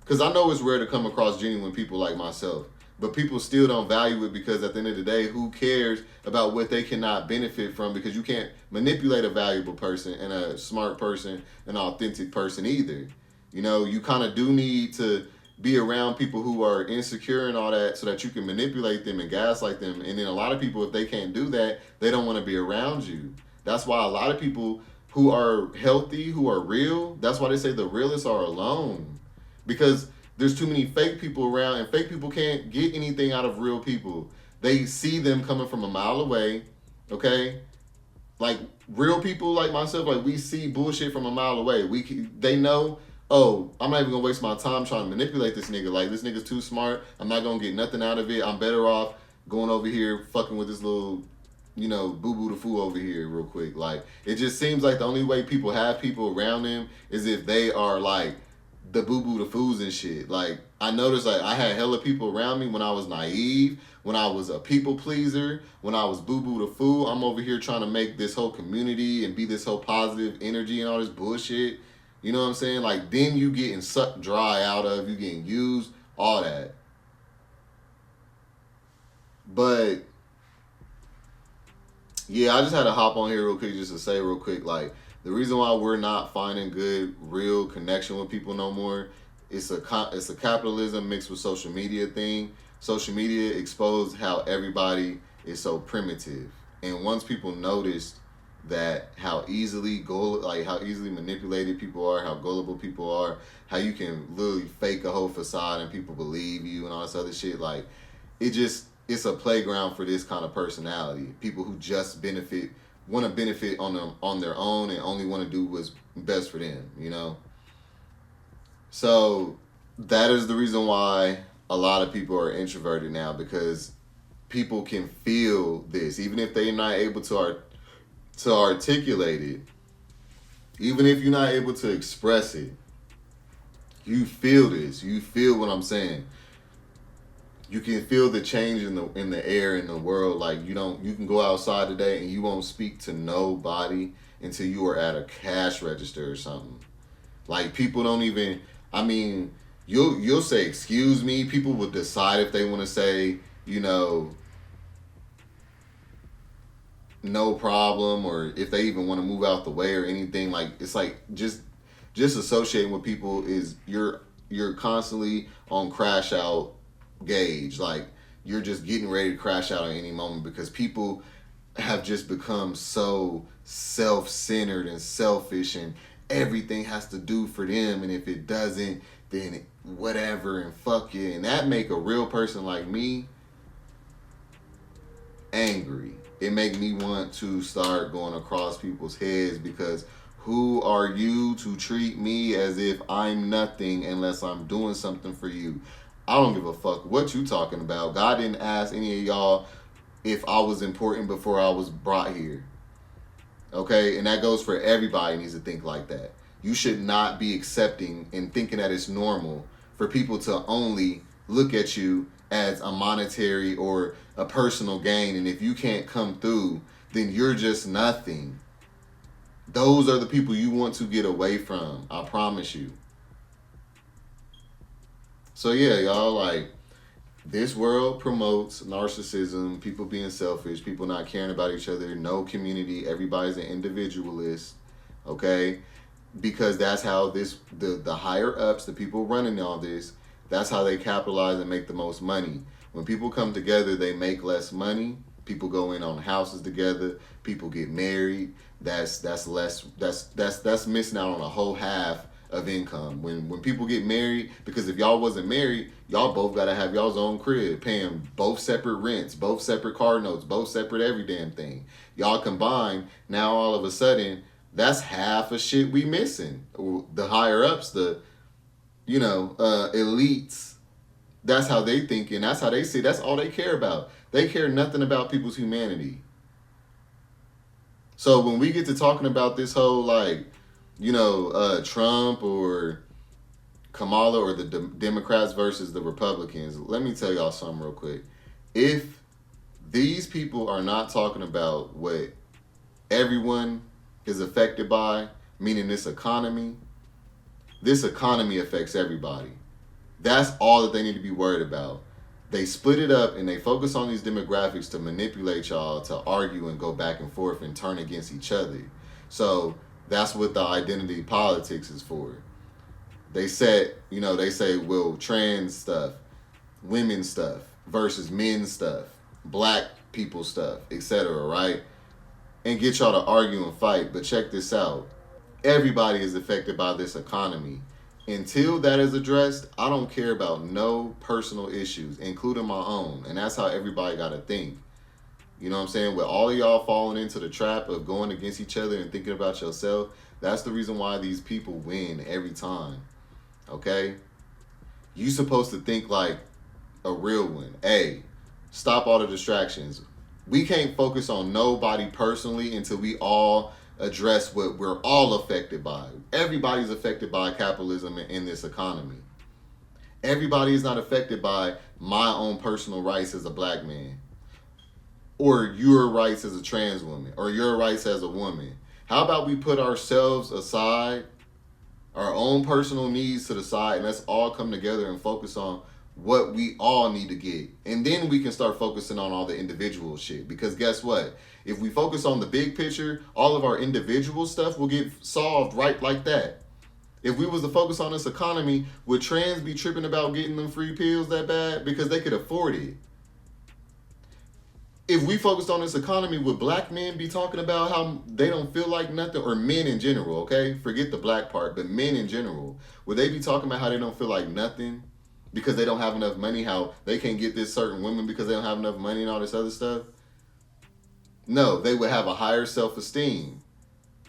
Because I know it's rare to come across genuine people like myself. But people still don't value it, because at the end of the day, who cares about what they cannot benefit from? Because you can't manipulate a valuable person and a smart person, an authentic person either. You know, you kind of do need to be around people who are insecure and all that so that you can manipulate them and gaslight them. And then a lot of people, if they can't do that, they don't want to be around you. That's why a lot of people who are healthy, who are real, that's why they say the realists are alone. Because there's too many fake people around, and fake people can't get anything out of real people. They see them coming from a mile away, okay? Like, real people like myself, like, we see bullshit from a mile away. They know, oh, I'm not even gonna waste my time trying to manipulate this nigga. Like, this nigga's too smart. I'm not gonna get nothing out of it. I'm better off going over here fucking with this little, you know, boo-boo the fool over here real quick. Like, it just seems like the only way people have people around them is if they are, like, the boo-boo the fools and shit. Like, I noticed, like, I had hella people around me when I was naive, when I was a people pleaser, when I was boo-boo the fool. I'm over here trying to make this whole community and be this whole positive energy and all this bullshit. You know what I'm saying? Like, then you getting sucked dry out of, you getting used, all that. But yeah, I just had to hop on here real quick just to say real quick, like, the reason why we're not finding good, real connection with people no more, it's a capitalism mixed with social media thing. Social media exposed how everybody is so primitive. And once people noticed that how easily manipulated people are, how gullible people are, how you can literally fake a whole facade and people believe you and all this other shit, like, it's a playground for this kind of personality. People who just want to benefit on their own and only want to do what's best for them, you know? So that is the reason why a lot of people are introverted now, because people can feel this. Even if they're not able to to articulate it, even if you're not able to express it, you feel this. You feel what I'm saying. You can feel the change in the air in the world. Like you can go outside today and you won't speak to nobody until you are at a cash register or something. Like people don't even. I mean, you'll say excuse me. People will decide if they want to say, you know, no problem, or if they even want to move out the way or anything. Like it's like just associating with people is you're constantly on crash out gauge. Like you're just getting ready to crash out at any moment because people have just become so self-centered and selfish, and everything has to do for them, and if it doesn't, then whatever, and fuck it. And that make a real person like me angry. It make me want to start going across people's heads, because who are you to treat me as if I'm nothing unless I'm doing something for you? I don't give a fuck what you talking about. God didn't ask any of y'all if I was important before I was brought here. Okay? And that goes for everybody needs to think like that. You should not be accepting and thinking that it's normal for people to only look at you as a monetary or a personal gain. And if you can't come through, then you're just nothing. Those are the people you want to get away from. I promise you. So yeah, y'all, like, this world promotes narcissism, people being selfish, people not caring about each other, no community, everybody's an individualist, okay? Because that's how the higher ups, the people running all this, that's how they capitalize and make the most money. When people come together, they make less money. People go in on houses together. People get married. That's missing out on a whole half of income. When people get married, because if y'all wasn't married, y'all both gotta have y'all's own crib, paying both separate rents, both separate car notes, both separate every damn thing. Y'all combine, now all of a sudden, that's half of shit we missing. The higher ups, the elites, that's how they think, and that's how they see. That's all they care about. They care nothing about people's humanity. So when we get to talking about this whole Trump or Kamala or the Democrats versus the Republicans, let me tell y'all something real quick. If these people are not talking about what everyone is affected by, meaning this economy affects everybody. That's all that they need to be worried about. They split it up and they focus on these demographics to manipulate y'all to argue and go back and forth and turn against each other. So that's what the identity politics is for. They say, well, trans stuff, women stuff versus men stuff, black people stuff, etc., right? And get y'all to argue and fight. But check this out. Everybody is affected by this economy. Until that is addressed, I don't care about no personal issues, including my own. And that's how everybody got to think. You know what I'm saying? With all of y'all falling into the trap of going against each other and thinking about yourself, that's the reason why these people win every time. Okay? You supposed to think like a real one. Hey, stop all the distractions. We can't focus on nobody personally until we all address what we're all affected by. Everybody's affected by capitalism in this economy. Everybody is not affected by my own personal rights as a black man, or your rights as a trans woman, or your rights as a woman. How about we put ourselves aside, our own personal needs to the side, and let's all come together and focus on what we all need to get. And then we can start focusing on all the individual shit. Because guess what? If we focus on the big picture, all of our individual stuff will get solved right like that. If we was to focus on this economy, would trans be tripping about getting them free pills that bad? Because they could afford it. If we focused on this economy, would black men be talking about how they don't feel like nothing? Or men in general, okay? Forget the black part, but men in general. Would they be talking about how they don't feel like nothing because they don't have enough money, how they can't get this certain women because they don't have enough money and all this other stuff? No, they would have a higher self-esteem,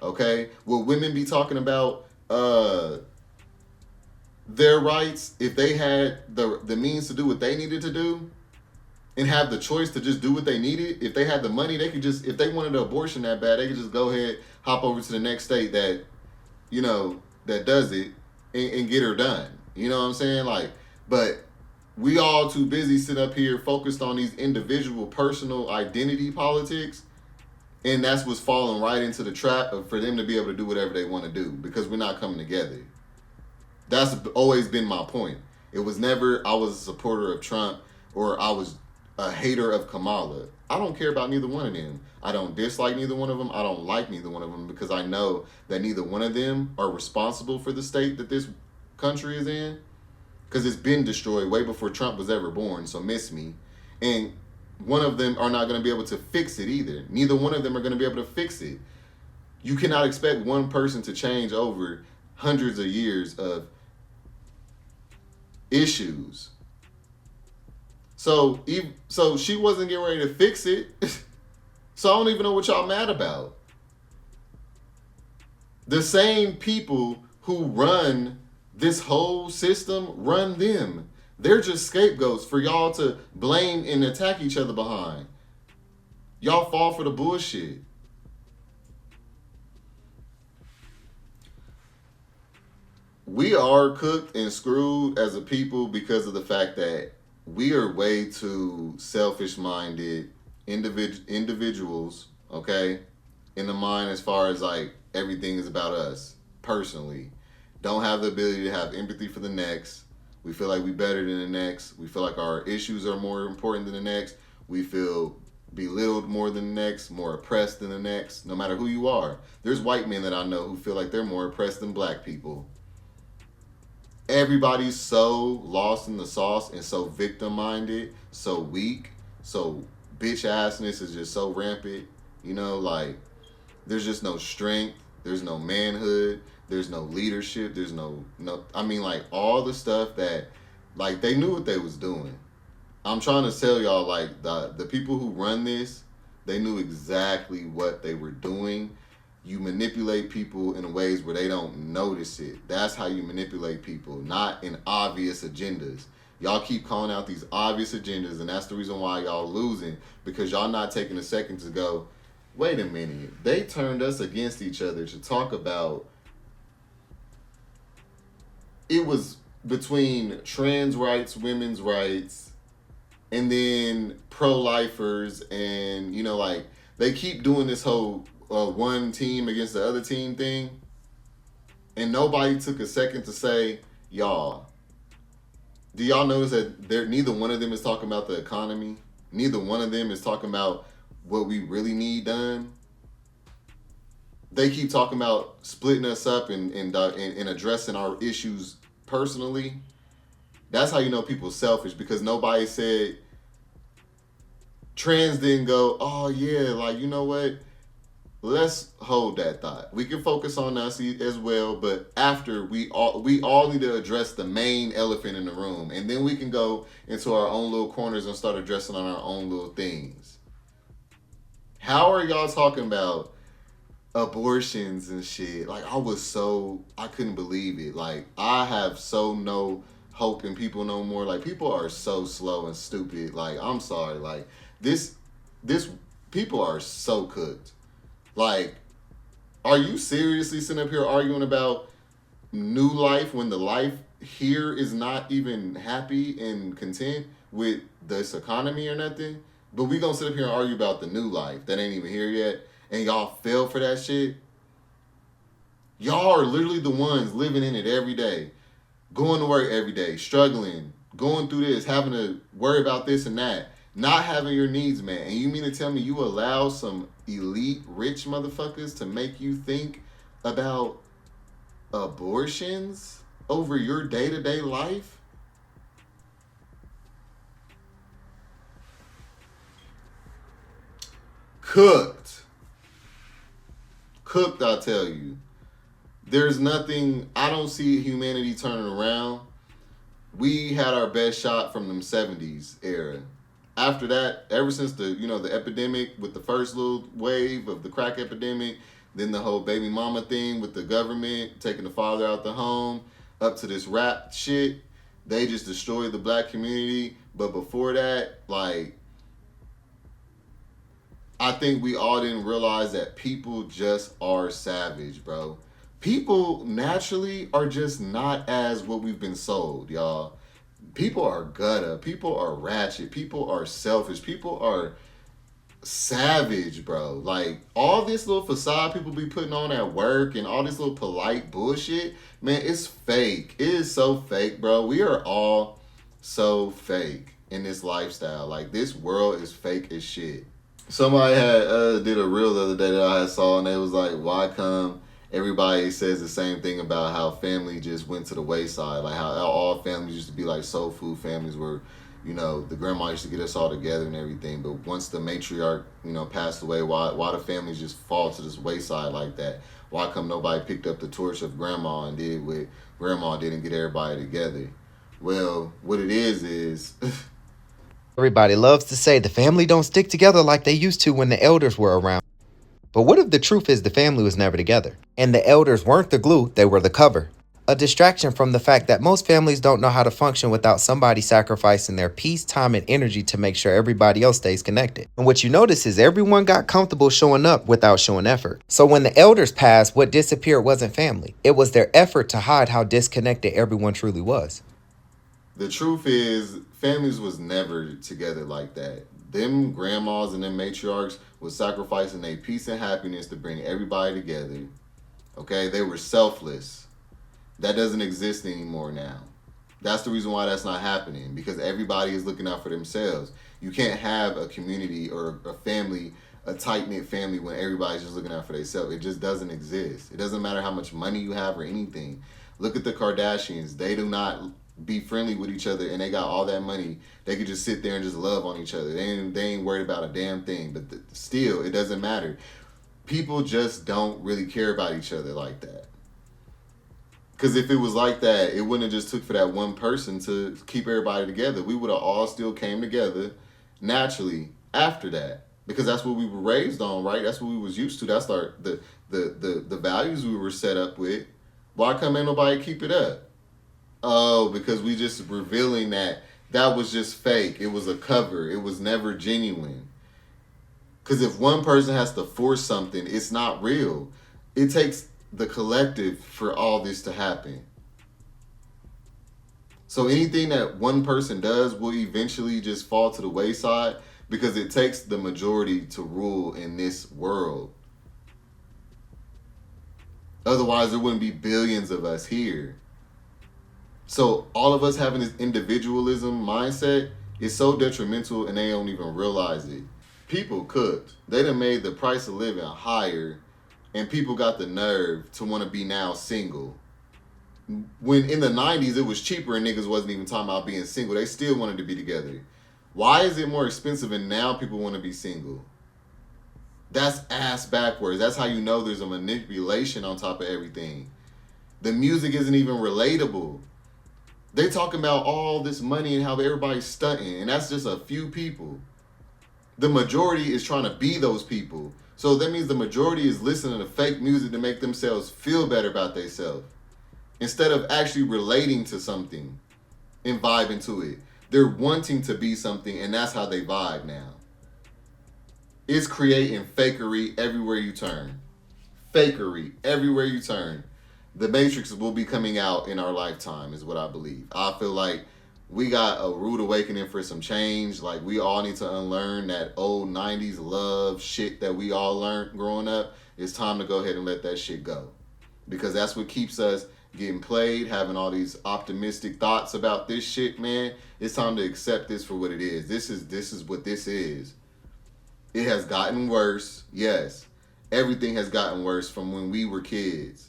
okay? Will women be talking about their rights if they had the means to do what they needed to do? and have the choice to just do what they needed. If they had the money, they could just, if they wanted an abortion that bad, they could just go ahead, hop over to the next state that, you know, that does it and get her done. You know what I'm saying? Like, but we all too busy sitting up here focused on these individual personal identity politics. And that's what's falling right into the trap for them to be able to do whatever they want to do because we're not coming together. That's always been my point. It was never I was a supporter of Trump or I was a hater of Kamala. I don't care about neither one of them. I don't dislike neither one of them. I don't like neither one of them because I know that neither one of them are responsible for the state that this country is in because it's been destroyed way before Trump was ever born, so miss me. And one of them are not going to be able to fix it either. Neither one of them are going to be able to fix it. You cannot expect one person to change over hundreds of years of issues. So she wasn't getting ready to fix it. So I don't even know what y'all mad about. The same people who run this whole system run them. They're just scapegoats for y'all to blame and attack each other behind. Y'all fall for the bullshit. We are cooked and screwed as a people because of the fact that we are way too selfish-minded individuals, okay? In the mind as far as like everything is about us personally. Don't have the ability to have empathy for the next. We feel like we're better than the next. We feel like our issues are more important than the next. We feel belittled more than the next, more oppressed than the next, no matter who you are. There's white men that I know who feel like they're more oppressed than black people. Everybody's so lost in the sauce and so victim-minded, so weak, so bitch-assness is just so rampant. You know, like, there's just no strength. There's no manhood. There's no leadership. There's no, I mean, like, all the stuff that, like, they knew what they was doing. I'm trying to tell y'all, like, the people who run this, they knew exactly what they were doing. You manipulate people in ways where they don't notice it. That's how you manipulate people, not in obvious agendas. Y'all keep calling out these obvious agendas, and that's the reason why y'all losing, because y'all not taking a second to go, wait a minute, they turned us against each other to talk about. It was between trans rights, women's rights, and then pro-lifers, and, you know, like, they keep doing this whole one team against the other team thing, and nobody took a second to say, y'all, do y'all notice that neither one of them is talking about the economy? Neither one of them is talking about what we really need done. They keep talking about splitting us up and addressing our issues personally. That's how you know people selfish, because nobody said, trans didn't go, oh yeah, like, you know what? Let's hold that thought. We can focus on us as well, but after we all need to address the main elephant in the room, and then we can go into our own little corners and start addressing on our own little things. How are y'all talking about abortions and shit? Like, I couldn't believe it. Like, I have so no hope in people no more. Like, people are so slow and stupid. Like, I'm sorry. Like, this people are so cooked. Like, are you seriously sitting up here arguing about new life when the life here is not even happy and content with this economy or nothing? But we gonna sit up here and argue about the new life that ain't even here yet, and y'all fell for that shit? Y'all are literally the ones living in it every day, going to work every day, struggling, going through this, having to worry about this and that, not having your needs met. And you mean to tell me you allow some elite rich motherfuckers to make you think about abortions over your day-to-day life? Cooked, I tell you. There's nothing, I don't see humanity turning around. We had our best shot from them 70s era. After that, ever since the epidemic with the first little wave of the crack epidemic, then the whole baby mama thing with the government taking the father out the home, up to this rap shit, they just destroyed the black community. But before that, like, I think we all didn't realize that people just are savage, bro. People naturally are just not as what we've been sold, y'all. People are gutter. People are ratchet. People are selfish. People are savage, bro. Like, all this little facade people be putting on at work and all this little polite bullshit, man, it's fake. It is so fake, bro. We are all so fake in this lifestyle. Like, this world is fake as shit. Somebody had did a reel the other day that I saw, and they was like, why come everybody says the same thing about how family just went to the wayside? Like, how all families used to be like soul food families where, you know, the grandma used to get us all together and everything. But once the matriarch, you know, passed away, why the families just fall to this wayside like that? Why come nobody picked up the torch of grandma and did what grandma did and get everybody together? Well, what it is Everybody loves to say the family don't stick together like they used to when the elders were around. But what if the truth is the family was never together? And the elders weren't the glue, they were the cover. A distraction from the fact that most families don't know how to function without somebody sacrificing their peace, time, and energy to make sure everybody else stays connected. And what you notice is everyone got comfortable showing up without showing effort. So when the elders passed, what disappeared wasn't family. It was their effort to hide how disconnected everyone truly was. the truth is, families was never together like that. Them grandmas and them matriarchs was sacrificing their peace and happiness to bring everybody together. Okay, they were selfless. That doesn't exist anymore now. That's the reason why that's not happening, because everybody is looking out for themselves. You can't have a community or a family, a tight-knit family, when everybody's just looking out for themselves. It just doesn't exist. It doesn't matter how much money you have or anything. Look at the Kardashians. They do not be friendly with each other, and they got all that money. They could just sit there and just love on each other. They ain't worried about a damn thing. But still, it doesn't matter. People just don't really care about each other like that. Because if it was like that, it wouldn't have just took for that one person to keep everybody together. We would have all still came together naturally after that. Because that's what we were raised on, right? That's what we was used to. That's the values we were set up with. Why come ain't nobody keep it up? Oh, because we just revealing that was just fake. It was a cover. It was never genuine. Because if one person has to force something, it's not real. It takes the collective for all this to happen. So anything that one person does will eventually just fall to the wayside, because it takes the majority to rule in this world. Otherwise, there wouldn't be billions of us here. So all of us having this individualism mindset is so detrimental, and they don't even realize it. People cooked. They done made the price of living higher, and people got the nerve to want to be now single. When in the 90s, it was cheaper and niggas wasn't even talking about being single. They still wanted to be together. Why is it more expensive and now people want to be single? That's ass backwards. That's how you know there's a manipulation on top of everything. The music isn't even relatable. They talking about all this money and how everybody's stunting, and that's just a few people. The majority is trying to be those people. So that means the majority is listening to fake music to make themselves feel better about themselves, instead of actually relating to something and vibing to it. They're wanting to be something, and that's how they vibe now. It's creating fakery everywhere you turn. Fakery everywhere you turn. The Matrix will be coming out in our lifetime, is what I believe. I feel like we got a rude awakening for some change. Like, we all need to unlearn that old 90s love shit that we all learned growing up. It's time to go ahead and let that shit go. Because that's what keeps us getting played, having all these optimistic thoughts about this shit, man. It's time to accept this for what it is. This is what this is. It has gotten worse, yes. Everything has gotten worse from when we were kids.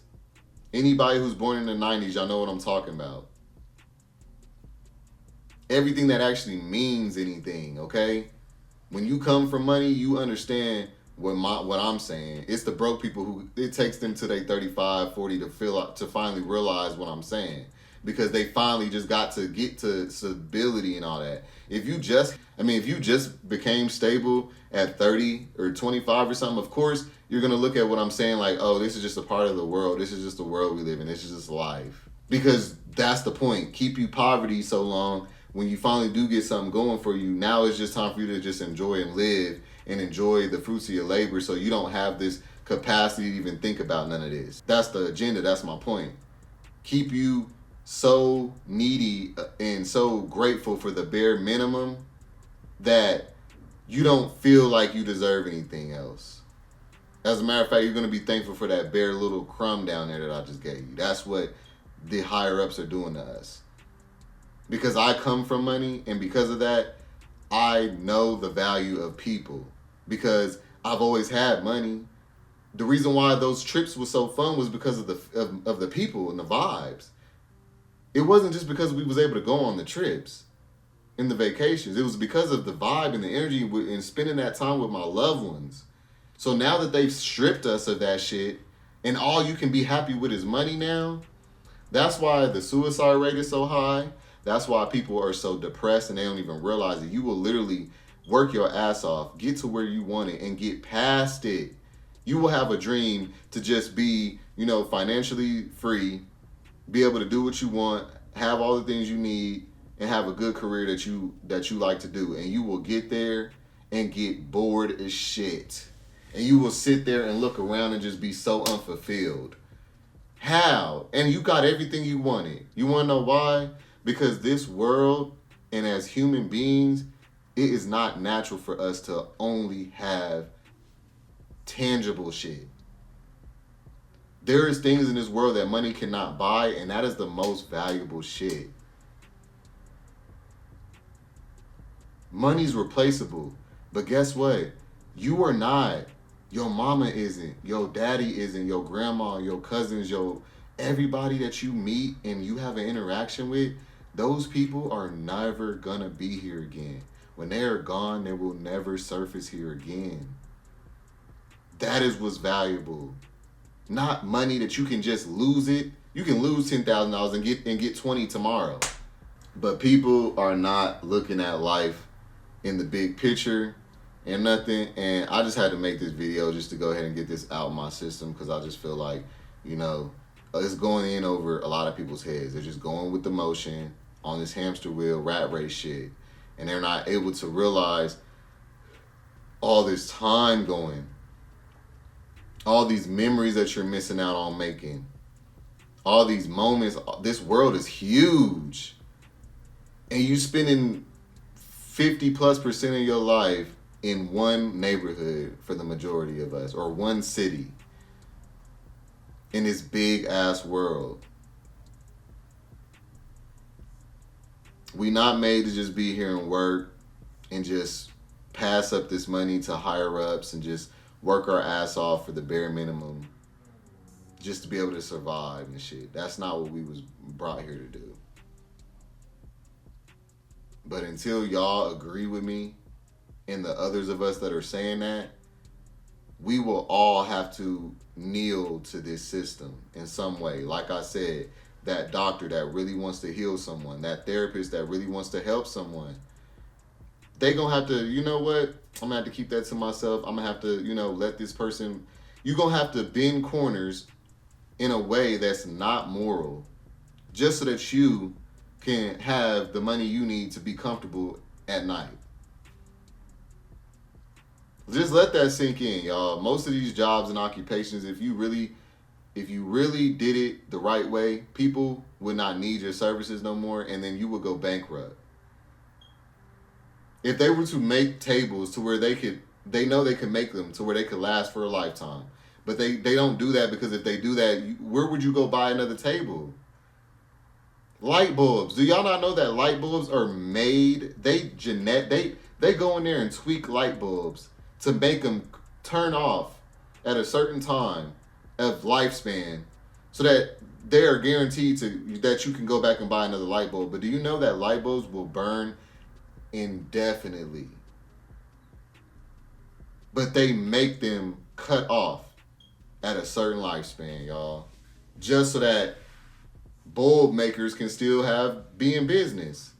Anybody who's born in the 90s, y'all know what I'm talking about. Everything that actually means anything, okay? When you come from money, you understand what I'm saying. It's the broke people who it takes them to their 35, 40 to finally realize what I'm saying. Because they finally just got to get to stability and all that. If you just became stable at 30 or 25 or something, of course, you're going to look at what I'm saying like, oh, this is just a part of the world. This is just the world we live in. This is just life. Because that's the point. Keep you poverty so long. When you finally do get something going for you, now it's just time for you to just enjoy and live and enjoy the fruits of your labor so you don't have this capacity to even think about none of this. That's the agenda. That's my point. Keep you so needy and so grateful for the bare minimum that you don't feel like you deserve anything else. As a matter of fact, you're going to be thankful for that bare little crumb down there that I just gave you. That's what the higher ups are doing to us. Because I come from money, and because of that, I know the value of people. Because I've always had money. The reason why those trips were so fun was because of the people and the vibes. It wasn't just because we was able to go on the trips and the vacations. It was because of the vibe and the energy and spending that time with my loved ones. So now that they've stripped us of that shit and all you can be happy with is money now, that's why the suicide rate is so high. That's why people are so depressed and they don't even realize it. You will literally work your ass off, get to where you want it, and get past it. You will have a dream to just be, financially free, be able to do what you want, have all the things you need, and have a good career that you like to do. And you will get there and get bored as shit. And you will sit there and look around and just be so unfulfilled. How? And you got everything you wanted. You want to know why? Because this world, and as human beings, it is not natural for us to only have tangible shit. There is things in this world that money cannot buy, and that is the most valuable shit. Money's replaceable. But guess what? You are not. Your mama isn't. Your daddy isn't. Your grandma, your cousins, everybody that you meet and you have an interaction with, those people are never gonna be here again. When they are gone, they will never surface here again. That is what's valuable. Not money that you can just lose it. You can lose $10,000 and get 20 tomorrow. But people are not looking at life in the big picture and nothing. And I just had to make this video just to go ahead and get this out of my system, because I just feel like, it's going in over a lot of people's heads. They're just going with the motion on this hamster wheel rat race shit. And they're not able to realize all this time going, all these memories that you're missing out on making, all these moments. This world is huge. And you spending 50+% of your life in one neighborhood for the majority of us, or one city in this big ass world. We not made to just be here and work and just pass up this money to higher ups and just work our ass off for the bare minimum just to be able to survive and shit. That's not what we was brought here to do. But until y'all agree with me and the others of us that are saying that, we will all have to kneel to this system in some way. Like I said, that doctor that really wants to heal someone, that therapist that really wants to help someone, they gonna have to, you know what? I'm gonna have to keep that to myself. I'm gonna have to, let this person, you gonna have to bend corners in a way that's not moral, just so that you can have the money you need to be comfortable at night. Just let that sink in, y'all. Most of these jobs and occupations, if you really did it the right way, people would not need your services no more, and then you would go bankrupt. If they were to make tables to where they know they can make them to where they could last for a lifetime, but they don't do that, because if they do that, where would you go buy another table? Light bulbs. Do y'all not know that light bulbs are made? They go in there and tweak light bulbs to make them turn off at a certain time of lifespan, so that they are guaranteed that you can go back and buy another light bulb. But do you know that light bulbs will burn indefinitely? But they make them cut off at a certain lifespan, y'all, just so that bulb makers can still be in business.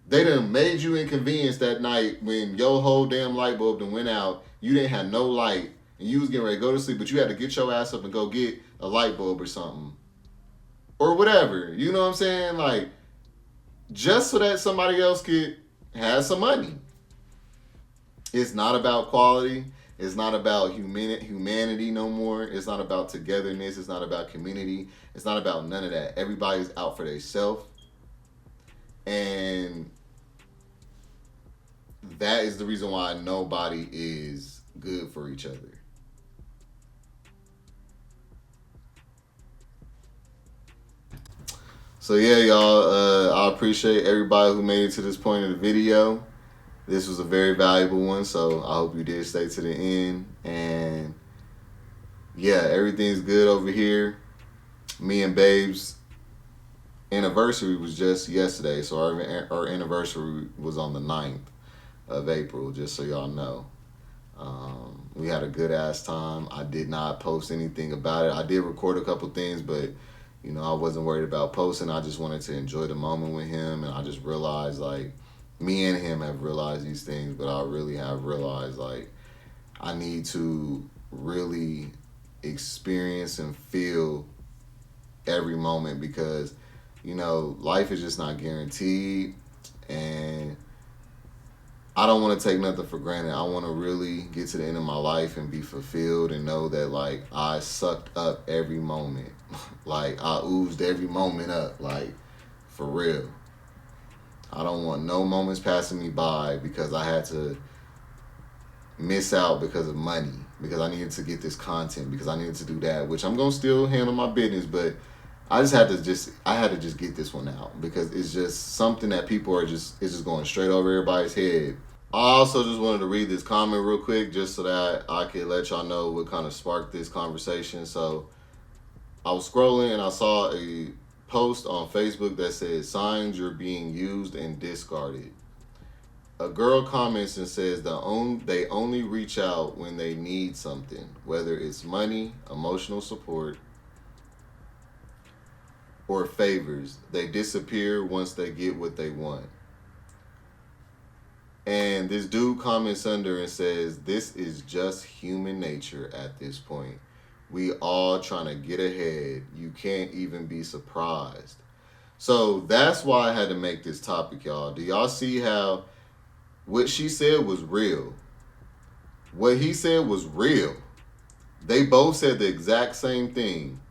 They done made you inconvenienced that night when your whole damn light bulb done went out. You didn't have no light and you was getting ready to go to sleep, but you had to get your ass up and go get a light bulb or something. Or whatever. You know what I'm saying? Like, just so that somebody else could have some money. It's not about quality. It's not about humanity no more. It's not about togetherness. It's not about community. It's not about none of that. Everybody's out for themselves. And that is the reason why nobody is good for each other. So yeah, y'all, I appreciate everybody who made it to this point of the video. This was a very valuable one, so I hope you did stay to the end. And yeah, everything's good over here. Me and Babe's anniversary was just yesterday, so our anniversary was on the 9th of April, just so y'all know. We had a good ass time. I did not post anything about it. I did record a couple things, but you know, I wasn't worried about posting. I just wanted to enjoy the moment with him, and I just realized, like, me and him have realized these things, but I really have realized, like, I need to really experience and feel every moment, because, you know, life is just not guaranteed, and I don't want to take nothing for granted. I want to really get to the end of my life and be fulfilled and know that, like, I sucked up every moment. Like, I oozed every moment up, like, for real. I don't want no moments passing me by because I had to miss out because of money, because I needed to get this content, because I needed to do that, which I'm going to still handle my business, but I had to just get this one out, because it's just something that people it's just going straight over everybody's head. I also just wanted to read this comment real quick, just so that I could let y'all know what kind of sparked this conversation. So I was scrolling and I saw a post on Facebook that says, "Signs you're being used and discarded." A girl comments and says they only reach out when they need something, whether it's money, emotional support, or favors. They disappear once they get what they want. And this dude comments under and says, "This is just human nature at this point. We all trying to get ahead. You can't even be surprised." So that's why I had to make this topic, y'all. Do y'all see how what she said was real? What he said was real. They both said the exact same thing.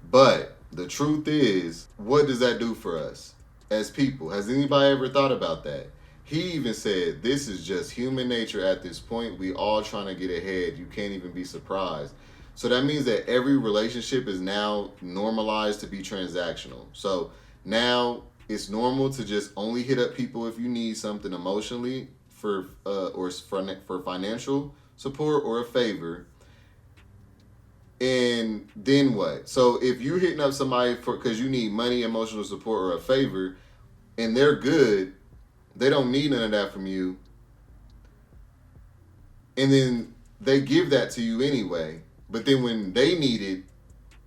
But the truth is, what does that do for us as people? Has anybody ever thought about that? He even said, this is just human nature at this point. We all trying to get ahead. You can't even be surprised. So that means that every relationship is now normalized to be transactional. So now it's normal to just only hit up people if you need something emotionally for financial support or a favor. And then what? So if you're hitting up somebody because you need money, emotional support, or a favor, and they're good, they don't need none of that from you, and then they give that to you anyway, but then when they need it,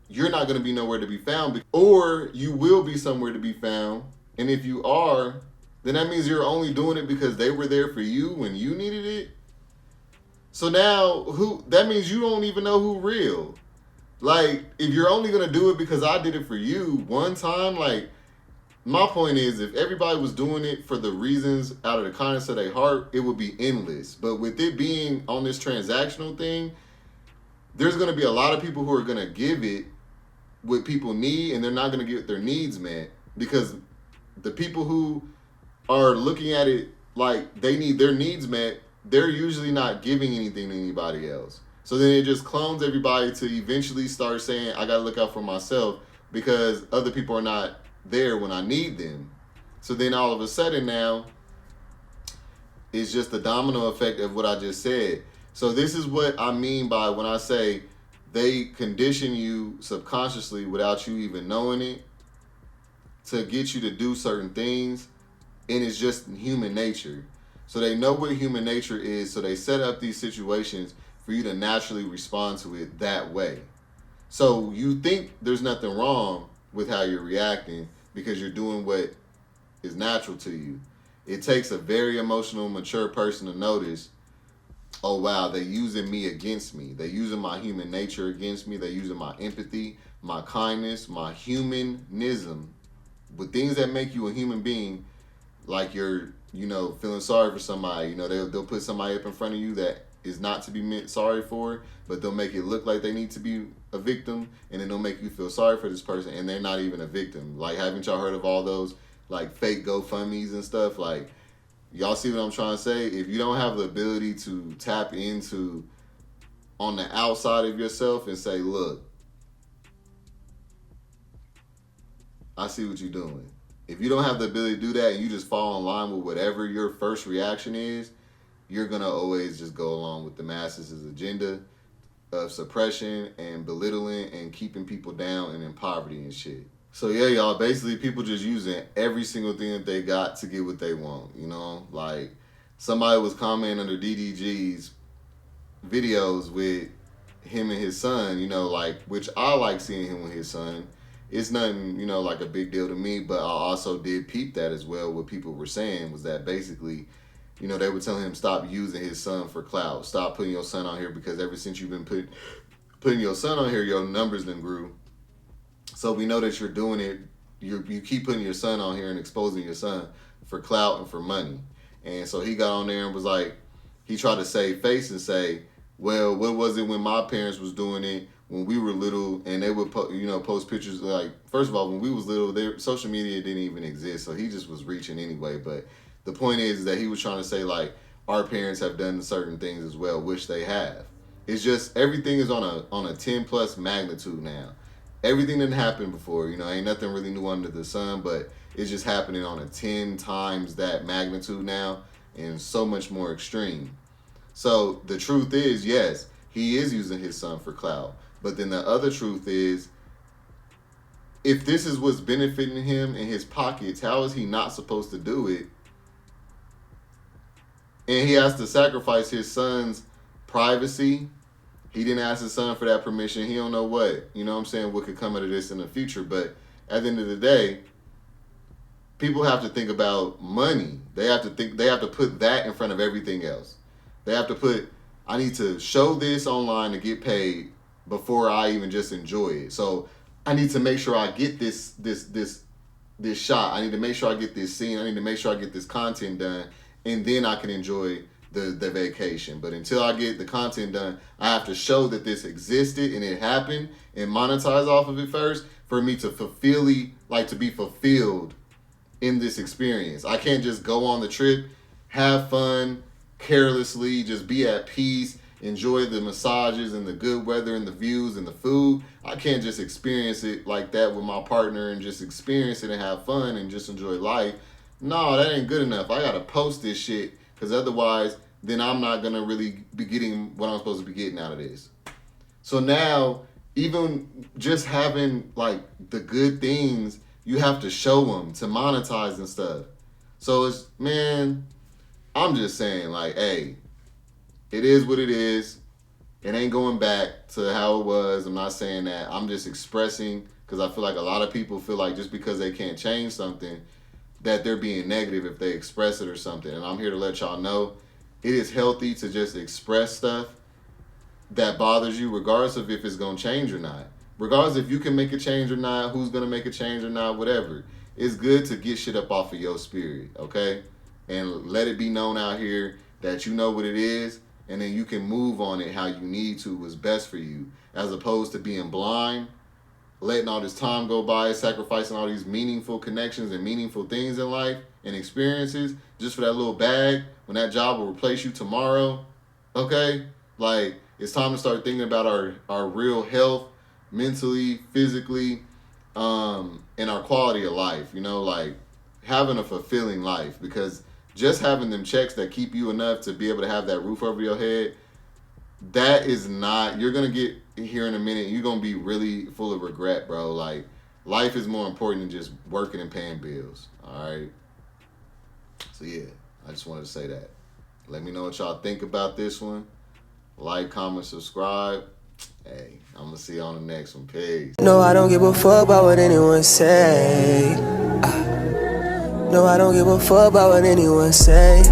you're not going to be nowhere to be found, or you will be somewhere to be found, and if you are, then that means you're only doing it because they were there for you when you needed it. So now, that means you don't even know who real. Like, if you're only going to do it because I did it for you one time, like, my point is, if everybody was doing it for the reasons out of the kindness of their heart, it would be endless. But with it being on this transactional thing, there's going to be a lot of people who are going to give it what people need, and they're not going to get their needs met, because the people who are looking at it like they need their needs met, they're usually not giving anything to anybody else. So then it just clones everybody to eventually start saying, I got to look out for myself because other people are not there when I need them. So then all of a sudden now, it's just the domino effect of what I just said. So this is what I mean by when I say they condition you subconsciously without you even knowing it to get you to do certain things, and it's just human nature. So they know what human nature is, so they set up these situations for you to naturally respond to it that way. So you think there's nothing wrong with how you're reacting because you're doing what is natural to you. It takes a very emotional, mature person to notice, oh wow, they're using me against me. They're using my human nature against me. They're using my empathy, my kindness, my humanism, with things that make you a human being. like you're, you know, feeling sorry for somebody. You know, they'll put somebody up in front of you that is not to be meant sorry for, but they'll make it look like they need to be a victim, and then they'll make you feel sorry for this person, and they're not even a victim. Like, haven't y'all heard of all those like fake GoFundMes and stuff? Like, y'all see what I'm trying to say? If you don't have the ability to tap into on the outside of yourself and say, look, I see what you're doing. If you don't have the ability to do that and you just fall in line with whatever your first reaction is, you're going to always just go along with the masses' agenda of suppression and belittling and keeping people down and in poverty and shit. So yeah, y'all, basically people just using every single thing that they got to get what they want, you know? Like, somebody was commenting under DDG's videos with him and his son, you know, like, which I like seeing him with his son. It's nothing, you know, like a big deal to me, but I also did peep that as well. What people were saying was that basically, you know, they were telling him stop using his son for clout. Stop putting your son on here, because ever since you've been putting your son on here, your numbers then grew. So we know that you're doing it. You keep putting your son on here and exposing your son for clout and for money. And so he got on there and was like, he tried to save face and say, well, what was it when my parents was doing it when we were little, and they would post pictures. Like, first of all, when we was little, social media didn't even exist, so he just was reaching anyway. But the point is that he was trying to say, like, our parents have done certain things as well, which they have. It's just everything is on a 10 plus magnitude now. Everything didn't happen before, you know, ain't nothing really new under the sun, but it's just happening on a 10 times that magnitude now, and so much more extreme. So the truth is, yes, he is using his son for clout. But then the other truth is, if this is what's benefiting him in his pockets, how is he not supposed to do it? And he has to sacrifice his son's privacy. He didn't ask his son for that permission. He don't know what, you know what I'm saying, what could come out of this in the future. But at the end of the day, people have to think about money. They have to put that in front of everything else. They have to put, I need to show this online to get paid before I even just enjoy it. So I need to make sure I get this shot. I need to make sure I get this scene. I need to make sure I get this content done, and then I can enjoy the vacation. But until I get the content done, I have to show that this existed and it happened and monetize off of it first for me to be fulfilled in this experience. I can't just go on the trip, have fun, carelessly, just be at peace, enjoy the massages and the good weather and the views and the food. I can't just experience it like that with my partner and just experience it and have fun and just enjoy life. No, that ain't good enough. I gotta post this shit, because otherwise then I'm not gonna really be getting what I'm supposed to be getting out of this. So now, even just having like the good things, you have to show them to monetize and stuff. So it's, man, I'm just saying, like, hey, it is what it is. It ain't going back to how it was. I'm not saying that. I'm just expressing, because I feel like a lot of people feel like just because they can't change something, that they're being negative if they express it or something. And I'm here to let y'all know, it is healthy to just express stuff that bothers you, regardless of if it's going to change or not. Regardless if you can make a change or not, who's going to make a change or not, whatever. It's good to get shit up off of your spirit, okay? And let it be known out here that you know what it is, and then you can move on it how you need to, what's best for you, as opposed to being blind, letting all this time go by, sacrificing all these meaningful connections and meaningful things in life and experiences just for that little bag when that job will replace you tomorrow, okay? Like, it's time to start thinking about our real health, mentally, physically, and our quality of life, you know, like having a fulfilling life, because just having them checks that keep you enough to be able to have that roof over your head, that is not, you're going to get here in a minute, you're going to be really full of regret, bro. Like, life is more important than just working and paying bills, all right? So, yeah, I just wanted to say that. Let me know what y'all think about this one. Like, comment, subscribe. Hey, I'm going to see you on the next one. Peace. No, I don't give a fuck about what anyone say. No, I don't give a fuck about what anyone say.